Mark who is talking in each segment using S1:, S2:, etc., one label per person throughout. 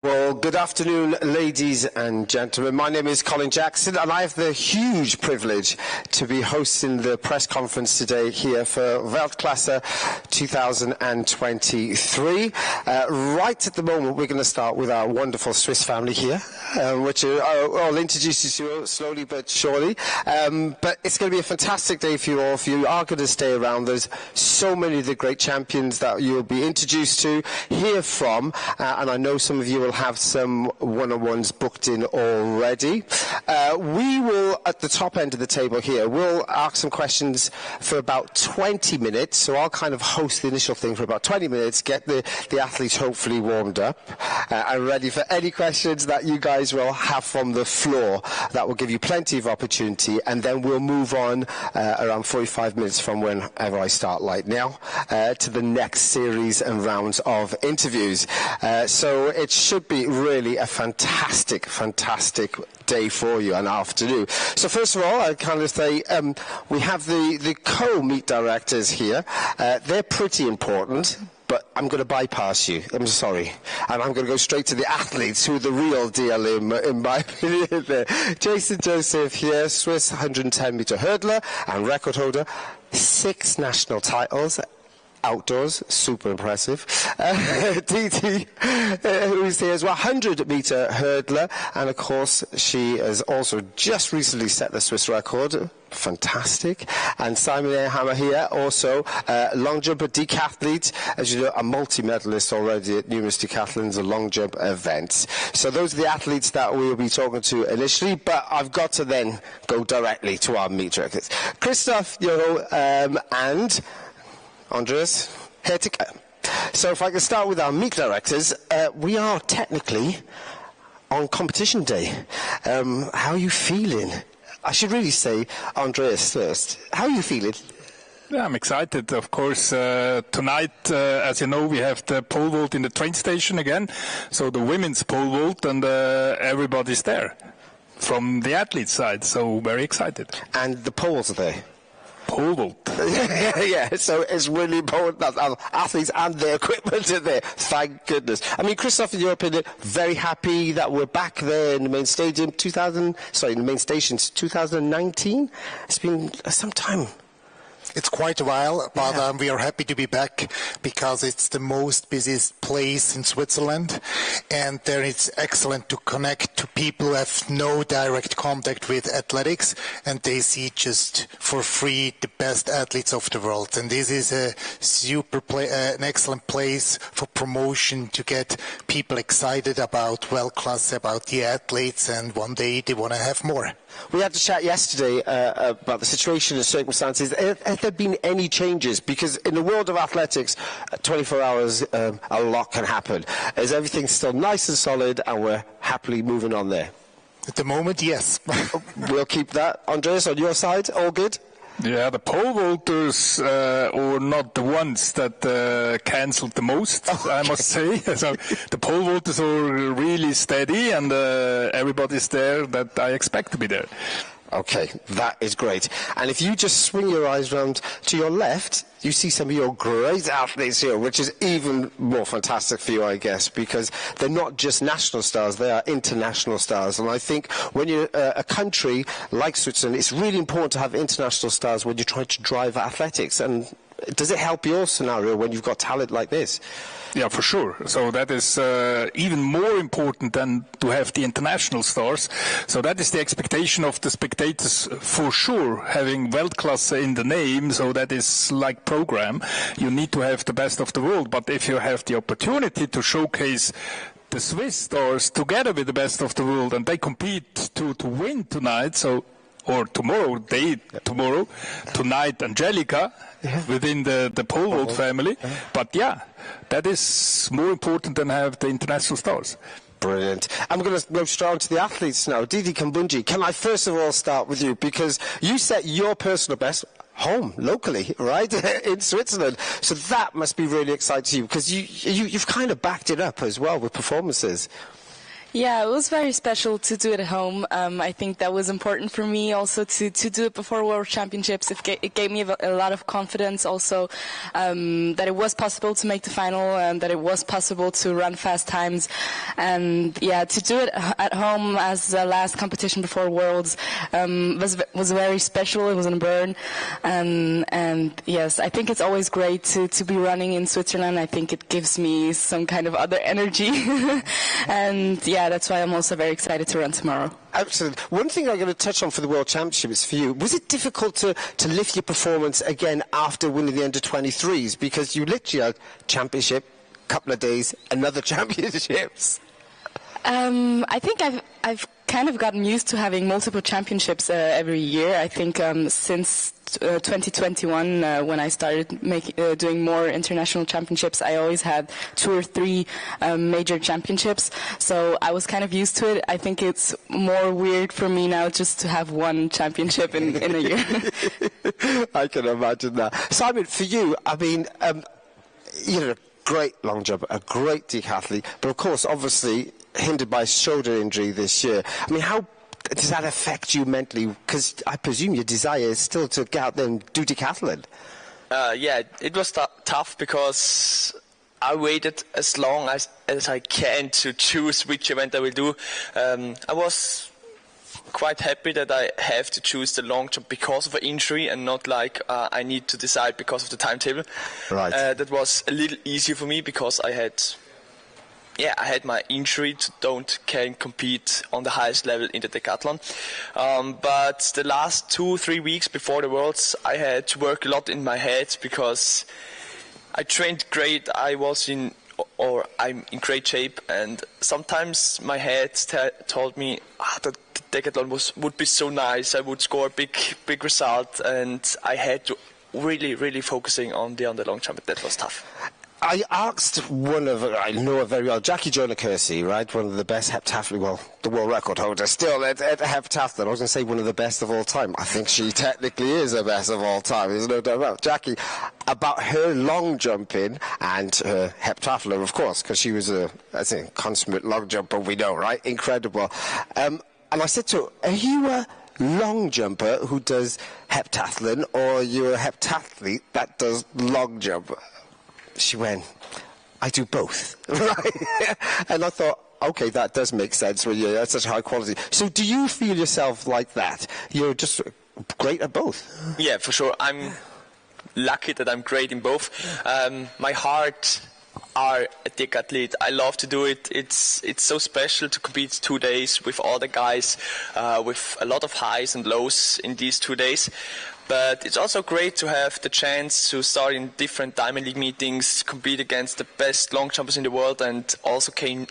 S1: Well, good afternoon, ladies and gentlemen. My name is Colin Jackson, and I have the huge privilege to be hosting the press conference today here for Weltklasse 2023. Right at the moment, we're going to start with our wonderful Swiss family here, which I'll introduce you to slowly but surely. But it's going to be a fantastic day for you all. If you are going to stay around, there's so many of the great champions that you'll be introduced to, hear from, and I know some of you will have some one-on-ones booked in already. We will, at the top end of the table here, we'll ask some questions for about 20 minutes. So I'll kind of host the initial thing for about 20 minutes, get the athletes hopefully warmed up and ready for any questions that you guys will have from the floor. That will give you plenty of opportunity, and then we'll move on around 45 minutes from whenever I start, like now, to the next series and rounds of interviews. So it should be really a fantastic day for you and afternoon. So first of all, I kind of say we have the co-meet directors here. They're pretty important, but I'm going to bypass you. I'm sorry. And I'm going to go straight to the athletes, who are the real deal in my opinion. Jason Joseph here, Swiss 110-meter hurdler and record holder, 6 national titles. Outdoors, super impressive. Diti, who's here as well, 100-meter hurdler, and of course she has also just recently set the Swiss record. Fantastic. And Simon Ehammer here, also long jumper, decathlete, as you know, a multi-medalist already at numerous decathlons and long jump events. So those are the athletes that we will be talking to initially, but I've got to then go directly to our meet directors. Christoph, and Andreas, here to go. So if I can start with our meet directors, we are technically on competition day. How are you feeling? I should really say Andreas first. How are you feeling?
S2: Yeah, I'm excited. Of course, tonight, as you know, we have the pole vault in the train station again. So the women's pole vault, and everybody's there from the athlete side. So very excited.
S1: And the poles are there?
S2: Pole vault.
S1: Yeah, so it's really important that our athletes and their equipment are there. Thank goodness. I mean, Christoph, in your opinion, very happy that we're back there in the main stadium. In the main station since 2019. It's been some time.
S3: It's quite a while, but we are happy to be back because it's the most busiest place in Switzerland, and there it's excellent to connect to people who have no direct contact with athletics, and they see just for free the best athletes of the world. And this is a an excellent place for promotion, to get people excited about Weltklasse, about the athletes, and one day they want to have more.
S1: We had to chat yesterday about the situation and circumstances. Have there been any changes? Because in the world of athletics, 24 hours, a lot can happen. Is everything still nice and solid, and we're happily moving on there?
S3: At the moment, yes.
S1: We'll keep that. Andreas, on your side, all good?
S2: Yeah, the pole vaulters are not the ones that cancelled the most, I must say. So the pole vaulters are really steady, and everybody's there that I expect to be there.
S1: Okay, that is great. And if you just swing your eyes round to your left, you see some of your great athletes here, which is even more fantastic for you, I guess, because they're not just national stars, they are international stars. And I think when you're a country like Switzerland, it's really important to have international stars when you're trying to drive athletics. And does it help your scenario when you've got talent like this?
S2: Yeah, for sure. So that is even more important than to have the international stars. So that is the expectation of the spectators, for sure, having Weltklasse in the name. So that is like program. You need to have the best of the world. But if you have the opportunity to showcase the Swiss stars together with the best of the world, and they compete to win tonight, or tomorrow, tonight Shericka, within the pole vault family. But yeah, that is more important than have the international stars.
S1: Brilliant. I'm going to go straight on to the athletes now. Ditaji Kambundji, can I first of all start with you? Because you set your personal best home, locally, right, in Switzerland. So that must be really exciting to you, because you've kind of backed it up as well with performances.
S4: Yeah, it was very special to do it at home. I think that was important for me also to do it before World Championships. It gave me a lot of confidence also that it was possible to make the final and that it was possible to run fast times. And yeah, to do it at home as the last competition before Worlds was very special. It was in Bern. And yes, I think it's always great to be running in Switzerland. I think it gives me some kind of other energy. And yeah, that's why I'm also very excited to run tomorrow.
S1: Absolutely. One thing I'm going to touch on for the World Championships for you, was it difficult to lift your performance again after winning the under-23s? Because you literally had championship, couple of days, another championships.
S4: I think I've kind of gotten used to having multiple championships every year. I think since 2021, when I started doing more international championships, I always had 2 or 3 major championships. So I was kind of used to it. I think it's more weird for me now just to have 1 championship in a year.
S1: I can imagine that. Simon, for you, I mean, you're a great long jumper, a great decathlete, but of course, obviously, hindered by shoulder injury this year. I mean, how does that affect you mentally? Because I presume your desire is still to get out there and do decathlon.
S5: Yeah, it was tough because I waited as long as I can to choose which event I will do. I was quite happy that I have to choose the long jump because of an injury and not like I need to decide because of the timetable.
S1: Right.
S5: That was a little easier for me because I had my injury can't compete on the highest level in the decathlon. But the last 2-3 weeks before the Worlds, I had to work a lot in my head because I trained great. I'm in great shape, and sometimes my head told me that the decathlon would be so nice. I would score a big result, and I had to really focusing on the long jump. That was tough.
S1: I asked I know her very well, Jackie Jonah Kersey, right? One of the best heptathlete, well, the world record holder still at heptathlon. I was going to say one of the best of all time. I think she technically is the best of all time. There's no doubt about it. Jackie, about her long jumping and her heptathlon, of course, because she was a consummate long jumper, we know, right? Incredible. And I said to her, are you a long jumper who does heptathlon, or are you a heptathlete that does long jump? She went, I do both, right? And I thought, okay, that does make sense when you're at such high quality. So do you feel yourself like that? You're just great at both?
S5: Yeah, for sure. I'm lucky that I'm great in both. My heart are a decathlete. I love to do it. It's so special to compete 2 days with all the guys, with a lot of highs and lows in these 2 days. But it's also great to have the chance to start in different Diamond League meetings, compete against the best long jumpers in the world, and also can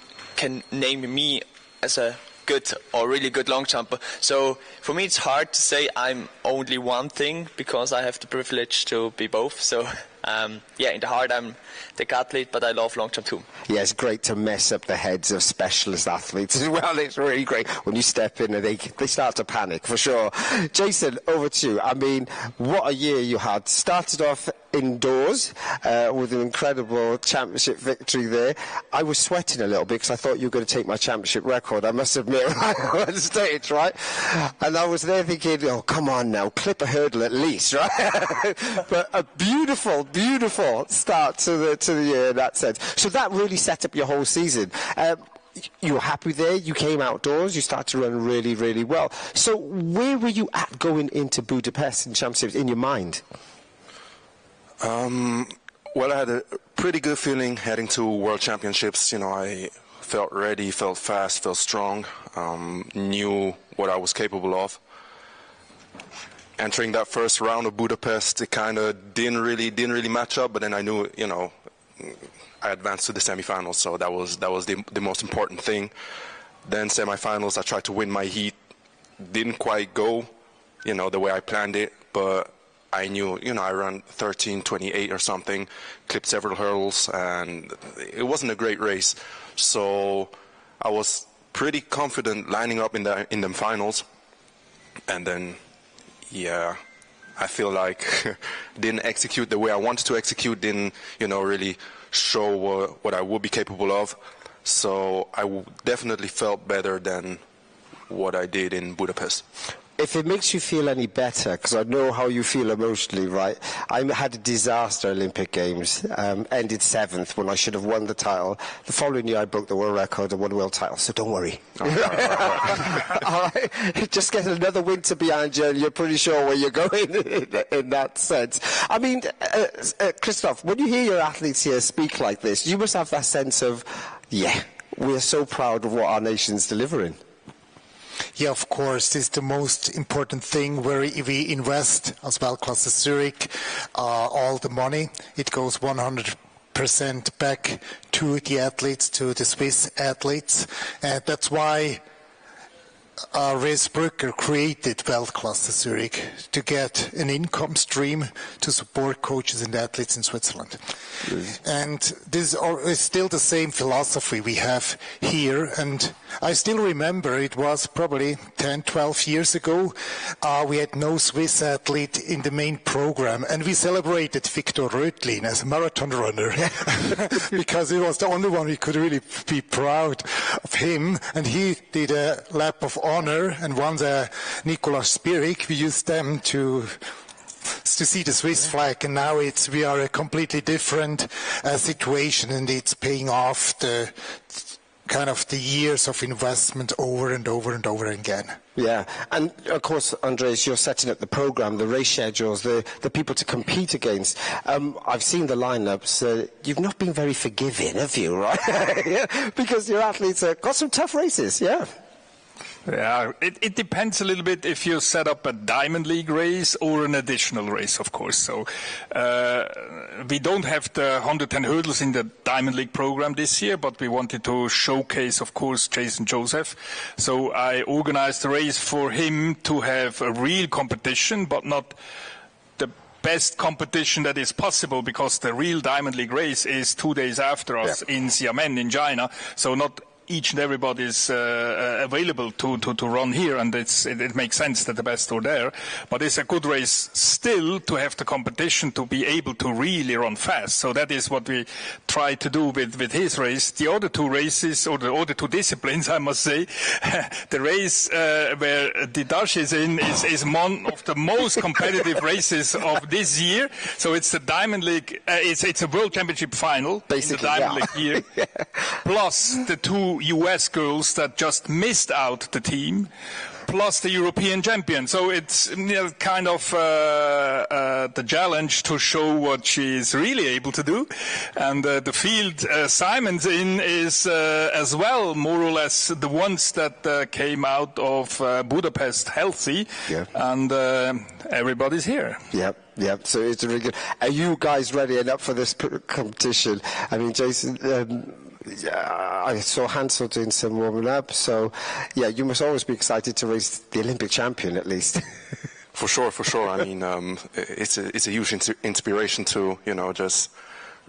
S5: name me as a good or really good long jumper. So for me it's hard to say I'm only one thing because I have the privilege to be both. So in the heart I'm decathlete, but I love long jump too.
S1: Yeah, it's great to mess up the heads of specialist athletes as well. It's really great when you step in and they start to panic, for sure. Jason, over to you. I mean, what a year you had. Started off indoors with an incredible championship victory there. I was sweating a little bit because I thought you were going to take my championship record, I must admit, right on stage, right? And I was there thinking, oh, come on now, clip a hurdle at least, right? But a beautiful start to the year in that sense. So that really set up your whole season. You were happy there, you came outdoors, you started to run really, really well. So where were you at going into Budapest in championships in your mind?
S6: Well, I had a pretty good feeling heading to World Championships. You know, I felt ready, felt fast, felt strong, knew what I was capable of. Entering that first round of Budapest, it kind of didn't really match up, but then I knew, you know, I advanced to the semifinals, so that was the most important thing. Then semifinals, I tried to win my heat, didn't quite go, you know, the way I planned it, but I knew, you know, I ran 13:28 or something, clipped several hurdles, and it wasn't a great race. So I was pretty confident lining up in the finals, and then, yeah, I feel like didn't execute the way I wanted to execute, didn't, you know, really show what I would be capable of. So I definitely felt better than what I did in Budapest.
S1: If it makes you feel any better, because I know how you feel emotionally, right? I had a disaster Olympic Games, ended 7th when I should have won the title. The following year I broke the world record and won the world title, so don't worry. All right? Just get another winter behind you and you're pretty sure where you're going in that sense. I mean, Christoph, when you hear your athletes here speak like this, you must have that sense of, yeah, we're so proud of what our nation's delivering.
S3: Yeah, of course, this is the most important thing where we invest as Weltklasse Zurich all the money. It goes 100% back to the athletes, to the Swiss athletes. And that's why Res Brücker created Weltklasse Zurich, to get an income stream to support coaches and athletes in Switzerland. And this is still the same philosophy we have here. And I still remember it was probably 10, 12 years ago. We had no Swiss athlete in the main program. And we celebrated Viktor Röthlin as a marathon runner because he was the only one we could really be proud of him. And he did a lap of honor and won the Nicolas Spirik. We used them to see the Swiss flag, and now we are a completely different situation, and it's paying off the years of investment over and over and over again.
S1: Yeah, and of course, Andreas, you're setting up the program, the race schedules, the people to compete against. I've seen the lineups. You've not been very forgiving, have you, right? Yeah, because your athletes have got some tough races, yeah.
S2: Yeah, it depends a little bit if you set up a Diamond League race or an additional race, of course. So we don't have the 110 hurdles in the Diamond League program this year, but we wanted to showcase, of course, Jason Joseph. So I organized a race for him to have a real competition, but not the best competition that is possible, because the real Diamond League race is 2 days after us in Xiamen in China. So not each and everybody is available to run here, and it makes sense that the best are there. But it's a good race still to have the competition to be able to really run fast. So that is what we try to do with his race. The other two races, or the other two disciplines, I must say, the race where Ditaji is in is one of the most competitive races of this year. So it's the Diamond League, it's a World Championship final, basically, in the Diamond League year, plus the two US girls that just missed out the team, plus the European champion. So it's kind of the challenge to show what she is really able to do. And the field Simon's in is as well more or less the ones that came out of Budapest healthy. Yeah. And everybody's here.
S1: Yep. Yep, so it's really good. Are you guys ready and up for this competition? I mean, Jason, I saw Hansel doing some warming up, so yeah, you must always be excited to race the Olympic champion at least.
S6: For sure. I mean, it's a huge inspiration to, just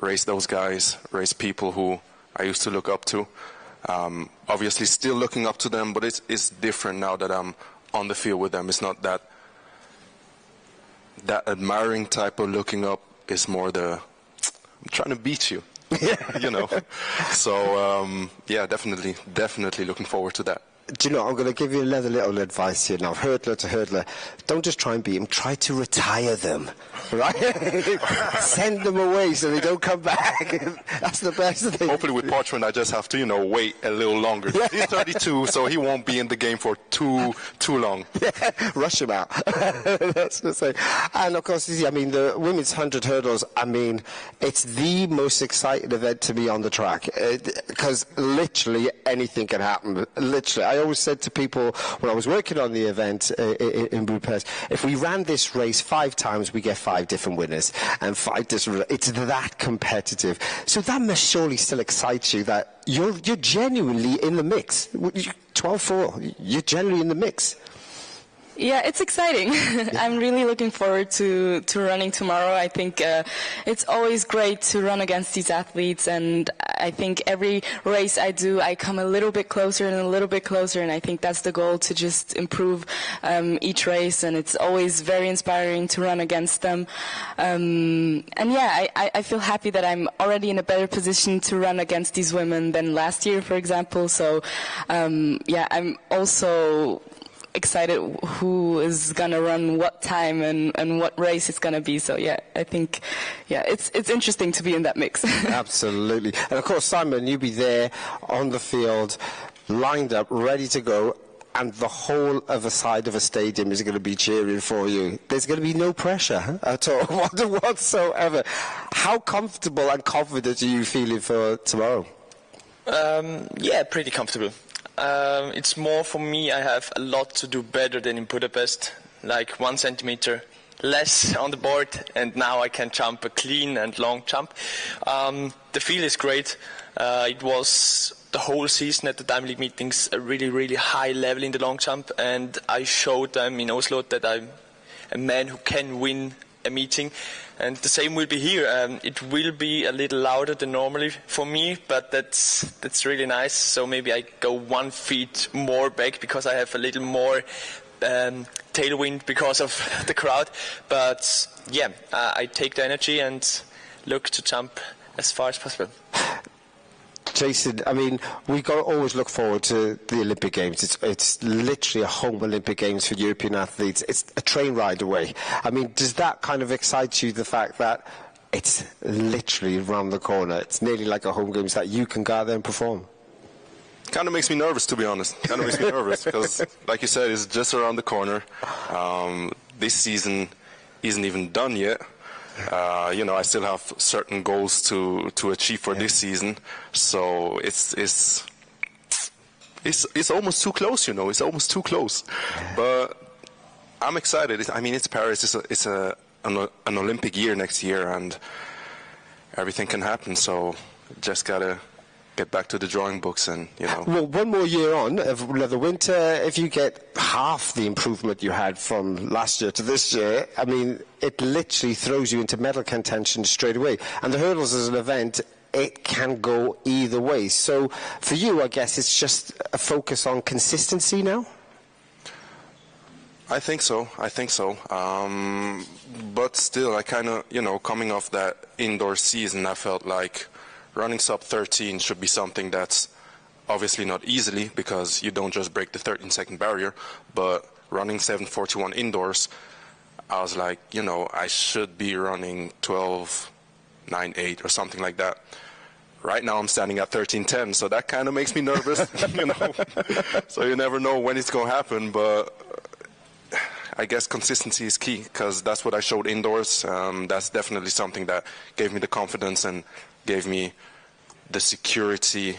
S6: race those guys, race people who I used to look up to. Obviously still looking up to them, but it's different now that I'm on the field with them. It's not that admiring type of looking up. Is more I'm trying to beat you. So yeah, definitely looking forward to that.
S1: Do you know, I'm going to give you another little advice here now, hurdler to hurdler. Don't just try and beat them, try to retire them, right? Send them away so they don't come back. That's the best thing.
S6: Hopefully with Parchment I just have to, wait a little longer. He's 32, so he won't be in the game for too long.
S1: Yeah, rush him out. That's the same. And of course, I mean, the women's 100 hurdles, I mean, it's the most exciting event to me on the track, because literally anything can happen. Literally. I always said to people when I was working on the event in Budapest, if we ran this race 5 times, we get 5 different winners and 5 different. It's that competitive. So that must surely still excite you that you're genuinely in the mix. 12-4, you're genuinely in the mix.
S4: Yeah, it's exciting. I'm really looking forward to running tomorrow. I think it's always great to run against these athletes, and I think every race I do, I come a little bit closer and a little bit closer, and I think that's the goal, to just improve each race, and it's always very inspiring to run against them. And yeah, I feel happy that I'm already in a better position to run against these women than last year, for example. So yeah, I'm also excited who is gonna run what time and what race it's gonna be. So yeah, I think it's interesting to be in that mix.
S1: Absolutely. And of course, Simon, you'll be there on the field, lined up, ready to go, and the whole other side of a stadium is going to be cheering for you. There's going to be no pressure at all whatsoever. How comfortable and confident are you feeling for tomorrow?
S5: Yeah, pretty comfortable. It's more for me, I have a lot to do better than in Budapest, like 1 centimeter less on the board, and now I can jump a clean and long jump. The feel is great. It was the whole season at the Diamond League meetings a really, really high level in the long jump, and I showed them in Oslo that I'm a man who can win a meeting, and the same will be here. It will be a little louder than normally for me, but that's really nice. So maybe I go 1 feet more back because I have a little more tailwind because of the crowd. But yeah, I take the energy and look to jump as far as possible.
S1: Jason, I mean, we've got to always look forward to the Olympic Games. It's literally a home Olympic Games for European athletes. It's a train ride away. I mean, does that kind of excite you, the fact that it's literally around the corner? It's nearly like a home Games that you can go there and perform.
S6: Kind of makes me nervous, to be honest. Kind of makes me nervous because, like you said, it's just around the corner. This season isn't even done yet. You know, I still have certain goals to achieve for this season, so it's almost too close. You know, it's almost too close. But I'm excited. I mean, it's Paris. It's an Olympic year next year, and everything can happen. So just gotta get back to the drawing books, and you know.
S1: Well, one more year on of the winter, if you get half the improvement you had from last year to this year, I mean, it literally throws you into medal contention straight away. And the hurdles as an event, it can go either way. So for you, I guess it's just a focus on consistency now?
S6: I think so. But still, I kind of, you know, coming off that indoor season, I felt like running sub 13 should be something that's obviously not easily, because you don't just break the 13-second barrier, but running 7:41 indoors, I was like, you know, I should be running 12:98 or something like that. Right now I'm standing at 13:10, so that kind of makes me nervous, you know. So you never know when it's going to happen, but I guess consistency is key, because that's what I showed indoors. That's definitely something that gave me the confidence and gave me the security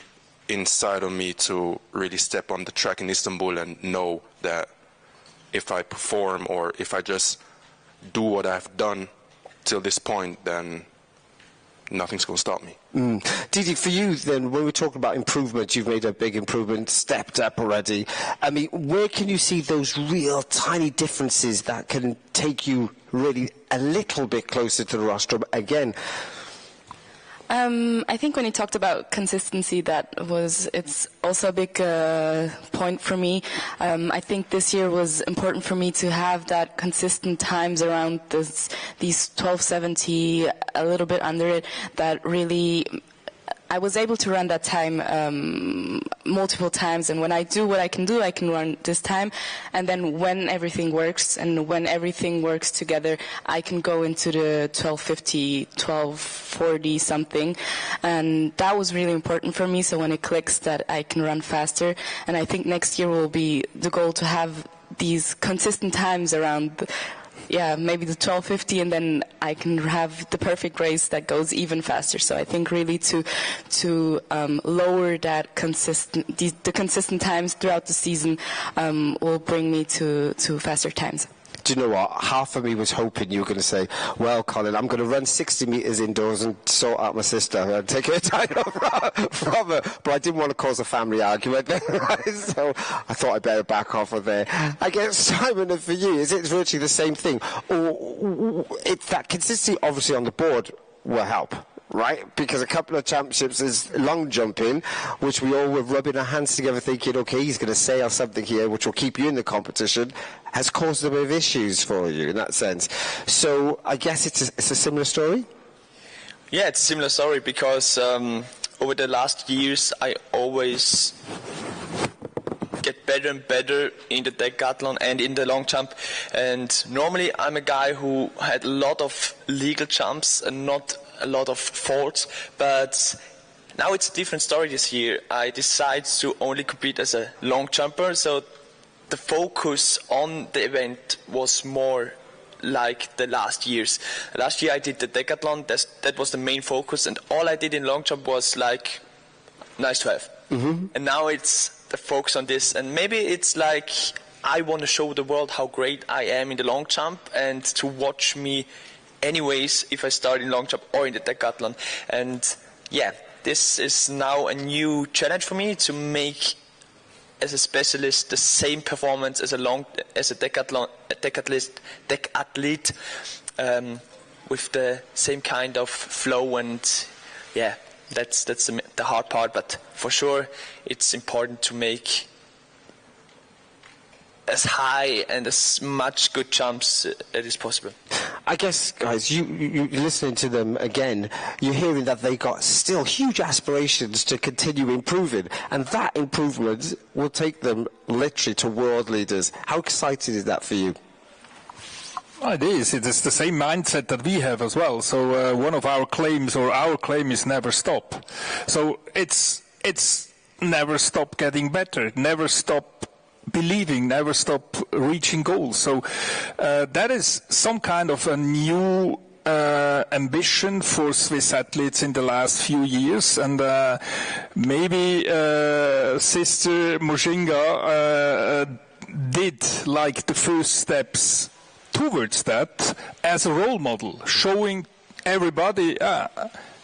S6: inside of me to really step on the track in Istanbul and know that if I perform or if I just do what I've done till this point, then nothing's going to stop me.
S1: Didi, for you then, when we talk about improvement, you've made a big improvement, stepped up already. I mean, where can you see those real tiny differences that can take you really a little bit closer to the rostrum again?
S4: I think when you talked about consistency, it's also a big point for me. I think this year was important for me to have that consistent times around these 12:70, a little bit under it, that really I was able to run that time multiple times, and when I do what I can do, I can run this time, and then when everything works together, I can go into the 12:50, 12:40 something, and that was really important for me. So when it clicks, that I can run faster, and I think next year will be the goal to have these consistent times around. Maybe the 12:50, and then I can have the perfect race that goes even faster. So I think really to lower that the consistent times throughout the season will bring me to faster times.
S1: do you know what? Half of me was hoping you were going to say, well, Colin, I'm going to run 60 metres indoors and sort out my sister and take her title from her. But I didn't want to cause a family argument. So I thought I'd better back off of there. I guess, Simon, for you, is it virtually the same thing? Or that consistency, obviously, on the board will help, right? Because a couple of championships is long jumping, which we all were rubbing our hands together thinking, okay, he's going to say or something here which will keep you in the competition, has caused a bit of issues for you in that sense. So I guess it's a similar story?
S5: Yeah, it's a similar story because over the last years I always get better and better in the decathlon and in the long jump, and normally I'm a guy who had a lot of legal jumps and not a lot of faults, but now it's a different story this year. I decided to only compete as a long jumper, so the focus on the event was more like the last years. Last year I did the decathlon, that was the main focus, and all I did in long jump was like nice to have. And now it's the focus on this, and maybe it's like I want to show the world how great I am in the long jump and to watch me anyways if I start in long jump or in the decathlon. And yeah, this is now a new challenge for me to make as a specialist the same performance as a decathlete with the same kind of flow, and yeah, that's the hard part, but for sure it's important to make as high and as much good jumps as is possible.
S1: I guess, guys, you listening to them again, you're hearing that they got still huge aspirations to continue improving, and that improvement will take them literally to world leaders. How exciting is that for you?
S2: It is. It is the same mindset that we have as well. So one of our claims, or our claim, is never stop. So it's never stop getting better, never stop believing, never stop reaching goals. So that is some kind of a new ambition for Swiss athletes in the last few years, and maybe Sister Nujinga did like the first steps towards that as a role model, showing everybody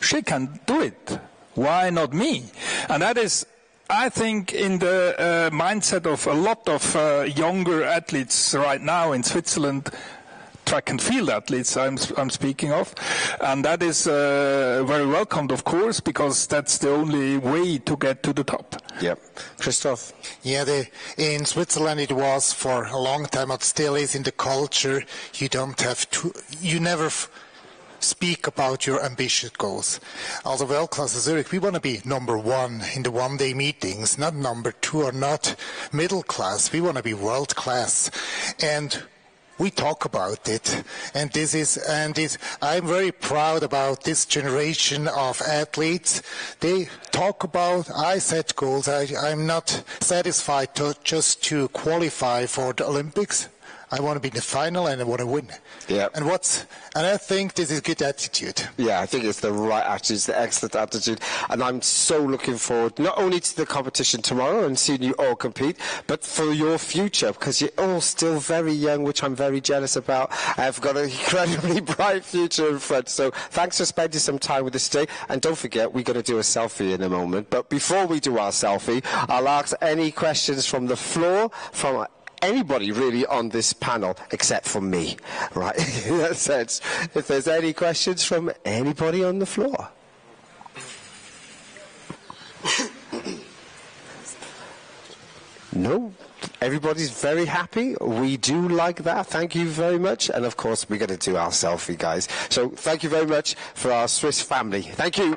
S2: she can do it. Why not me? And that is, I think, in the mindset of a lot of younger athletes right now in Switzerland, track and field athletes I'm speaking of, and that is very welcomed, of course, because that's the only way to get to the top.
S1: Yep. Christoph?
S3: Yeah, in Switzerland it was for a long time, it still is in the culture. You don't have to, you never speak about your ambitious goals. Also, World Class Zurich, we want to be number one in the one-day meetings, not number two or not middle class. We want to be world class. And we talk about it, and I'm very proud about this generation of athletes. They talk about, I set goals. I'm not satisfied just to qualify for the Olympics. I want to be in the final and I want to win.
S1: Yeah.
S3: And I think this is a good attitude.
S1: Yeah, I think it's the right attitude, it's the excellent attitude. And I'm so looking forward not only to the competition tomorrow and seeing you all compete, but for your future, because you're all still very young, which I'm very jealous about. I've got an incredibly bright future in front. So thanks for spending some time with us today. And don't forget, we're going to do a selfie in a moment. But before we do our selfie, I'll ask any questions from the floor, from anybody really on this panel except for me, right? In that sense, if there's any questions from anybody on the floor. No? Everybody's very happy. We do like that. Thank you very much. And of course, we're going to do our selfie, guys. So thank you very much for our Swiss family. Thank you.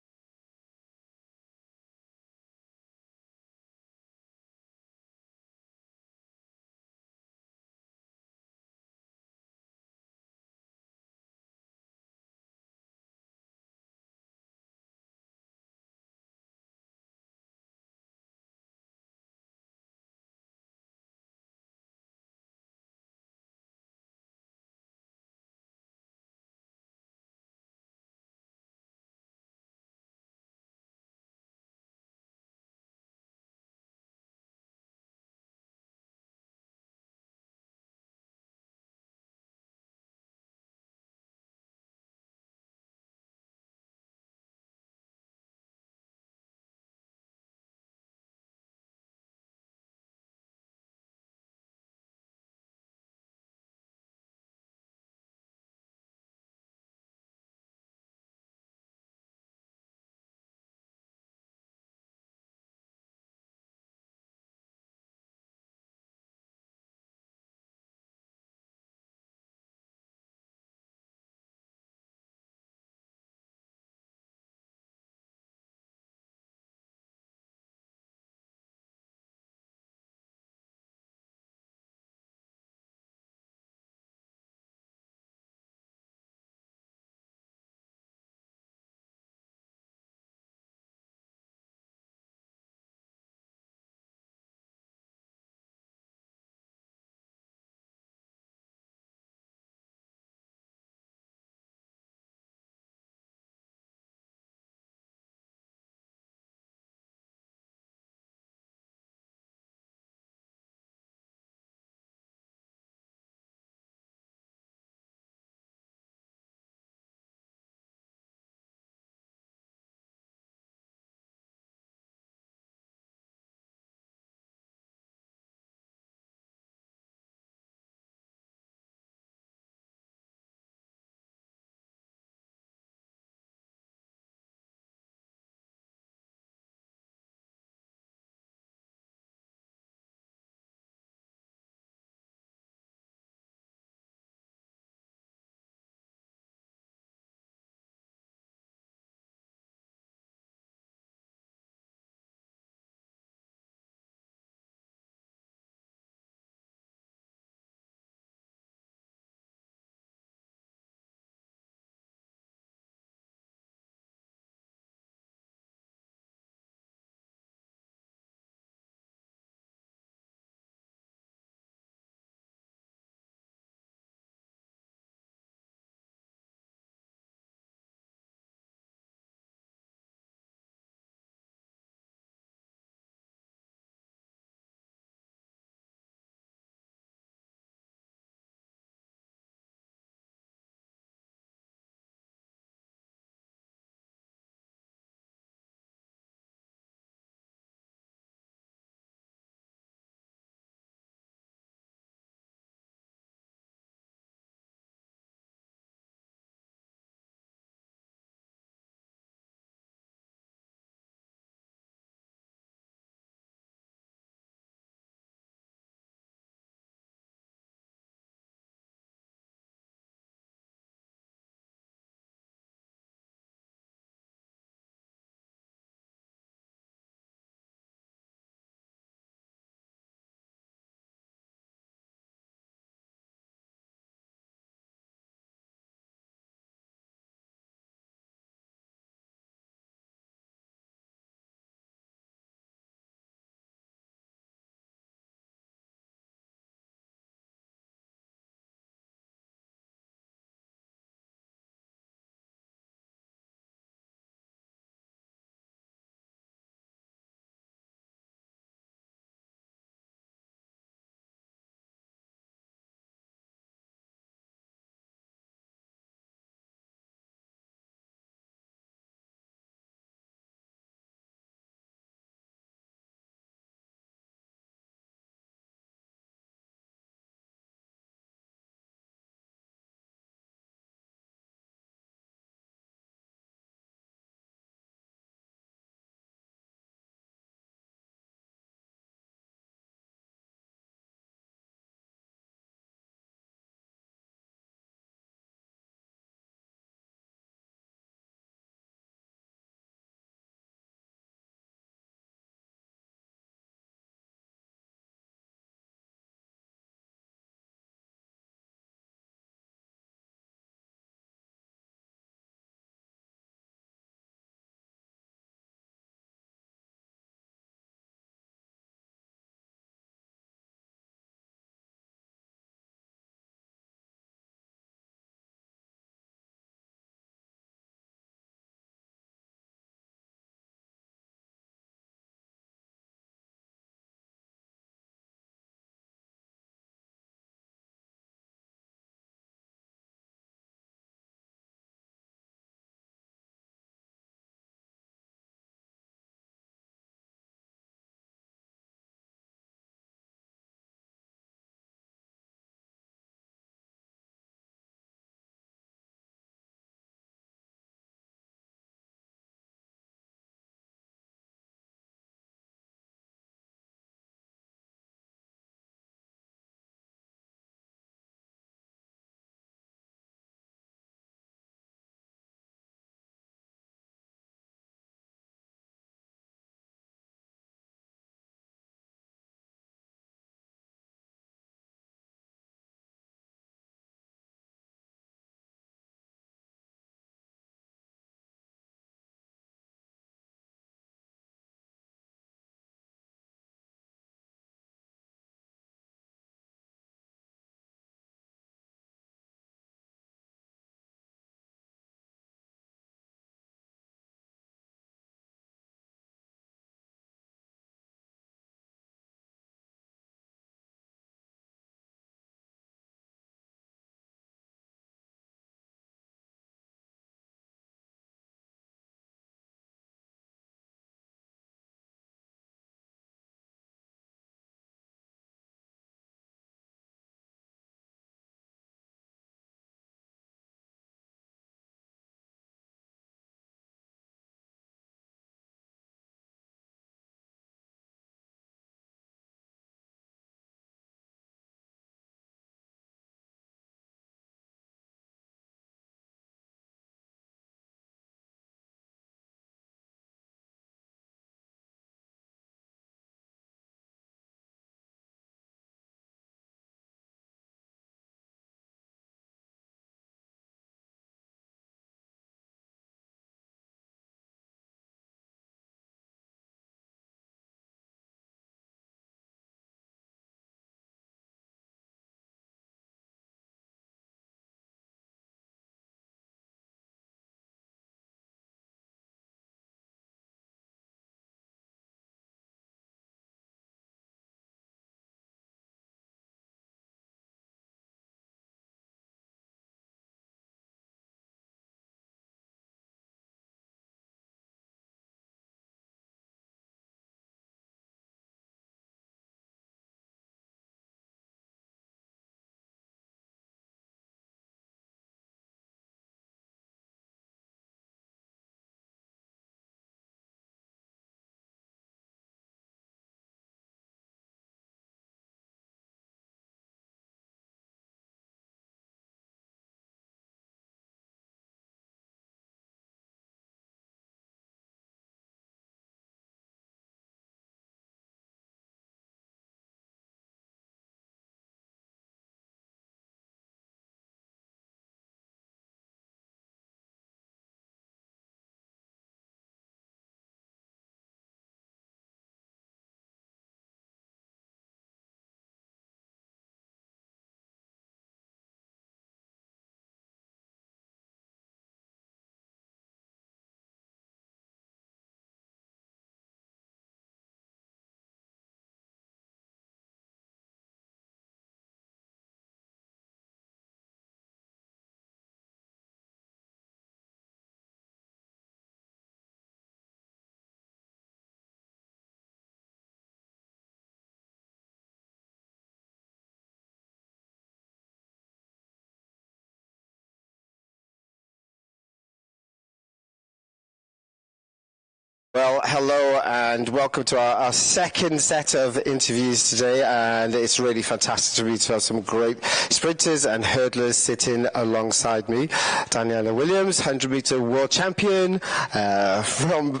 S1: Well, hello and welcome to our second set of interviews today, and it's really fantastic to meet some great sprinters and hurdlers sitting alongside me. Danielle Williams, 100-meter world champion from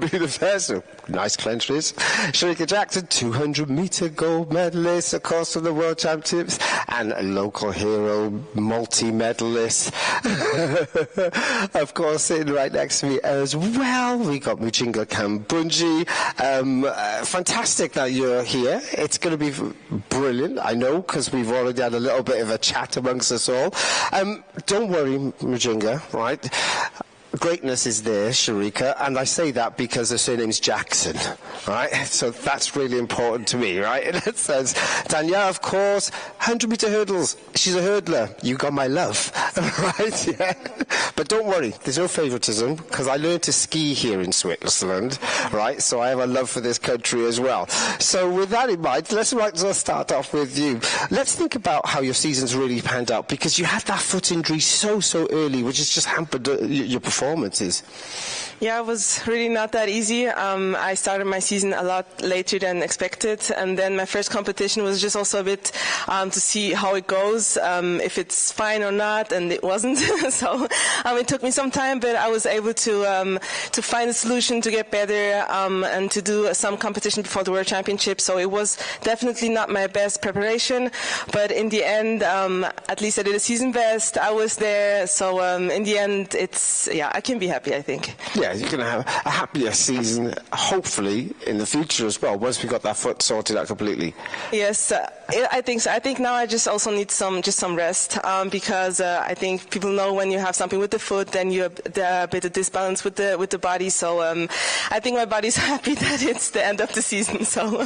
S1: Budapest, nice clenches. Shericka Jackson, 200-meter gold medalist, of course, from the world championships, and a local hero, multi-medalist. Of course, sitting right next to me as well, we got Nujinga Kambundji. Fantastic that you're here. It's going to be brilliant, I know, because we've already had a little bit of a chat amongst us all. Don't worry, Nujinga, right? Greatness is there, Shericka, and I say that because her surname's Jackson, right? So that's really important to me, right? In that sense. Danielle, of course, 100-meter hurdles. She's a hurdler. You got my love, right? Yeah. But don't worry, there's no favoritism, because I learned to ski here in Switzerland, right? So I have a love for this country as well. So with that in mind, let's start off with you. Let's think about how your season's really panned out, because you had that foot injury so early, which has just hampered your performances.
S7: Yeah, it was really not that easy. I started my season a lot later than expected, and then my first competition was just also a bit to see how it goes, if it's fine or not, and it wasn't. So it took me some time, but I was able to find a solution to get better and to do some competition before the World Championship. So it was definitely not my best preparation, but in the end, at least I did a season best. I was there, so in the end, I can be happy, I think.
S1: Yeah, you're going to have a happier season, hopefully, in the future as well, once we got that foot sorted out completely.
S7: Yes, I think so. I think now I just also need some rest, because I think people know when you have something with the foot, then you have a bit of disbalance with the body. So I think my body's happy that it's the end of the season. So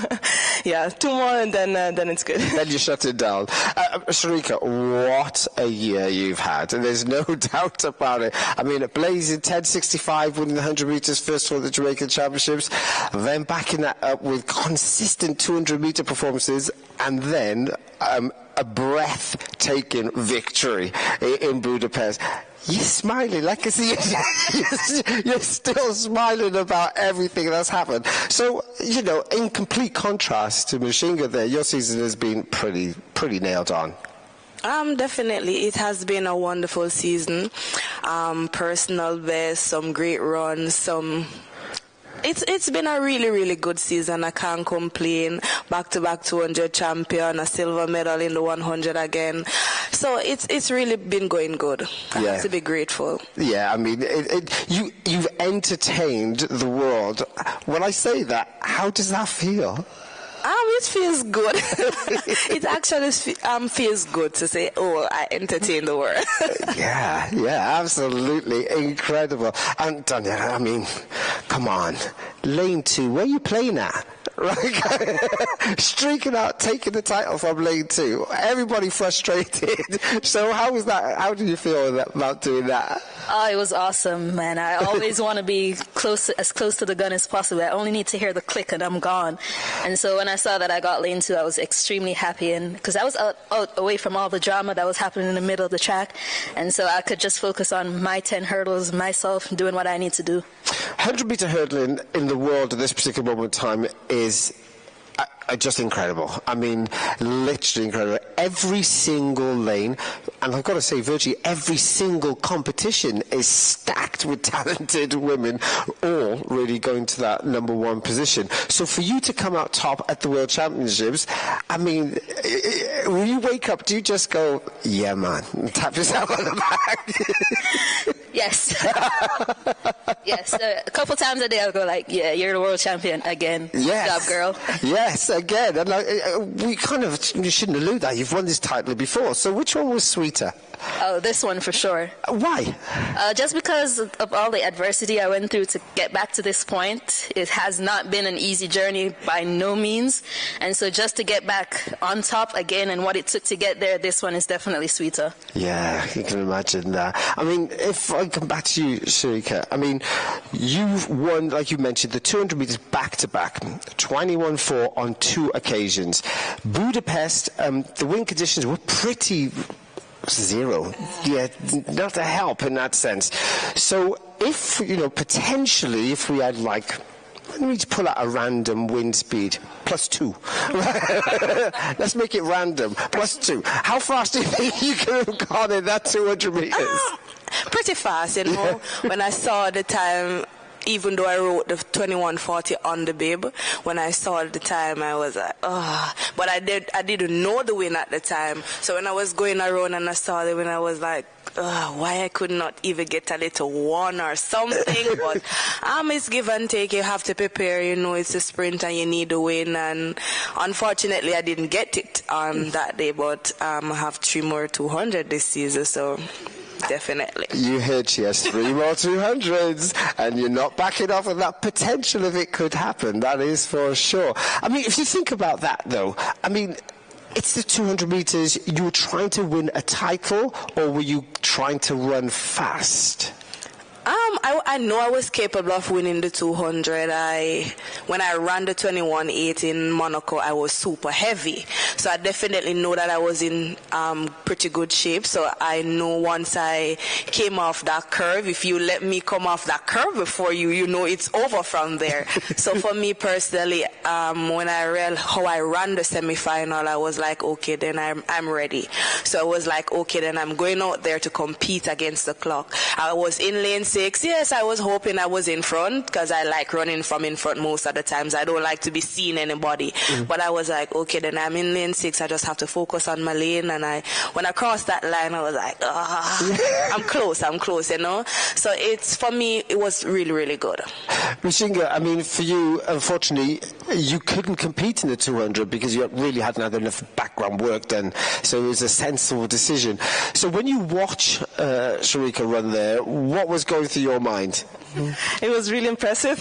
S7: yeah, 2 more and then it's good.
S1: Then you shut it down. Shericka, what a year you've had, and there's no doubt about it. I mean, blazing 10.65, winning the 100 metres first for the Jamaican Championships, then backing that up with consistent 200-metre performances, and then a breathtaking victory in Budapest. You're smiling, like I see you're still smiling about everything that's happened. So, in complete contrast to Nujinga there, your season has been pretty nailed on.
S8: Definitely. It has been a wonderful season. Personal best, some great runs, It's been a really good season. I can't complain. Back-to-back 200 champion, a silver medal in the 100 again. So it's really been going good. I have to be grateful. Yeah,
S1: I mean, you've entertained the world. When I say that, how does that feel?
S8: It feels good. It actually feels good to say, oh, I entertain the world.
S1: Yeah, absolutely. Incredible. And Danielle, I mean, come on. Lane 2, where are you playing at? Right? Streaking out, taking the title from Lane 2. Everybody frustrated. So how was that? How did you feel about doing that?
S9: Oh, it was awesome, man. I always want to be as close to the gun as possible. I only need to hear the click and I'm gone. And so when I saw that I got Lane 2, I was extremely happy, and because I was out away from all the drama that was happening in the middle of the track, and so I could just focus on my 10 hurdles, myself, doing what I need to do.
S1: 100-meter hurdling in the world at this particular moment in time is just incredible. I mean, literally incredible. Every single lane, and I've got to say, virtually every single competition is stacked with talented women, all really going to that number 1 position. So for you to come out top at the World Championships, I mean, when you wake up, do you just go, yeah, man, and tap yourself on the back?
S9: Yes. Yes. A couple times a day I'll go like, yeah, you're the world champion again.
S1: Yes.
S9: Good job, girl.
S1: Yes, again. And we shouldn't allude that. You've won this title before. So which one was sweeter?
S9: Oh, this one for sure.
S1: Why?
S9: Just because of all the adversity I went through to get back to this point. It has not been an easy journey by no means. And so just to get back on top again and what it took to get there, this one is definitely sweeter. Yeah,
S1: you can imagine that. I mean, if I come back to you, Shericka, I mean, you've won, like you mentioned, the 200 meters back-to-back, 21-4 on 2 occasions. Budapest, the wind conditions were pretty zero. Yeah, not a help in that sense. So if, potentially, if we had like I'm going to pull out a random wind speed, +2. Let's make it random, +2. How fast do you think you could have gone in that 200 meters?
S8: Pretty fast, you know. When I saw the time, even though I wrote the 21:40 on the bib, when I saw the time, I was like, oh. But I didn't know the win at the time. So when I was going around and I saw the win, I was like, why I could not even get a little one or something. But it's give and take. You have to prepare. You know, it's a sprint and you need to win. And unfortunately, I didn't get it that day. But I have 3 more 200 this season, so... Definitely.
S1: You heard she has 3 more 200s, and you're not backing off of that potential if it could happen. That is for sure. I mean, if you think about that, though, I mean, it's the 200 meters. You were trying to win a title, or were you trying to run fast?
S8: I know I was capable of winning the 200. When I ran the 21:8 in Monaco, I was super heavy. So I definitely know that I was in pretty good shape. So I know once I came off that curve, if you let me come off that curve before you, you know it's over from there. So for me personally, when I realized how I ran the semi-final, I was like, okay, then I'm ready. So I was like, okay, then I'm going out there to compete against the clock. I was in lane 6. Yes, I was hoping I was in front because I like running from in front most of the times. I don't like to be seeing anybody. But I was like, okay, then I'm in lane 6. I just have to focus on my lane. And when I crossed that line, I was like, I'm close, you know. So for me, it was really, really good.
S1: Nujinga, I mean, for you, unfortunately, you couldn't compete in the 200 because you really hadn't had enough background work done. So it was a sensible decision. So when you watch Shericka run there, what was going through your mind?
S7: It was really impressive.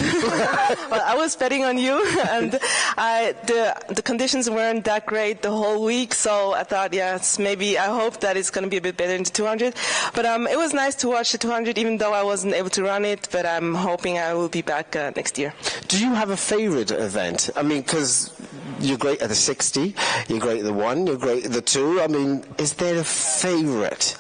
S7: Well, I was betting on you, and the conditions weren't that great the whole week, so I thought, yes, maybe I hope that it's going to be a bit better in the 200. But it was nice to watch the 200, even though I wasn't able to run it, but I'm hoping I will be back next year.
S1: Do you have a favorite event? I mean, because you're great at the 60, you're great at the 1, you're great at the 2. I mean, is there a favorite?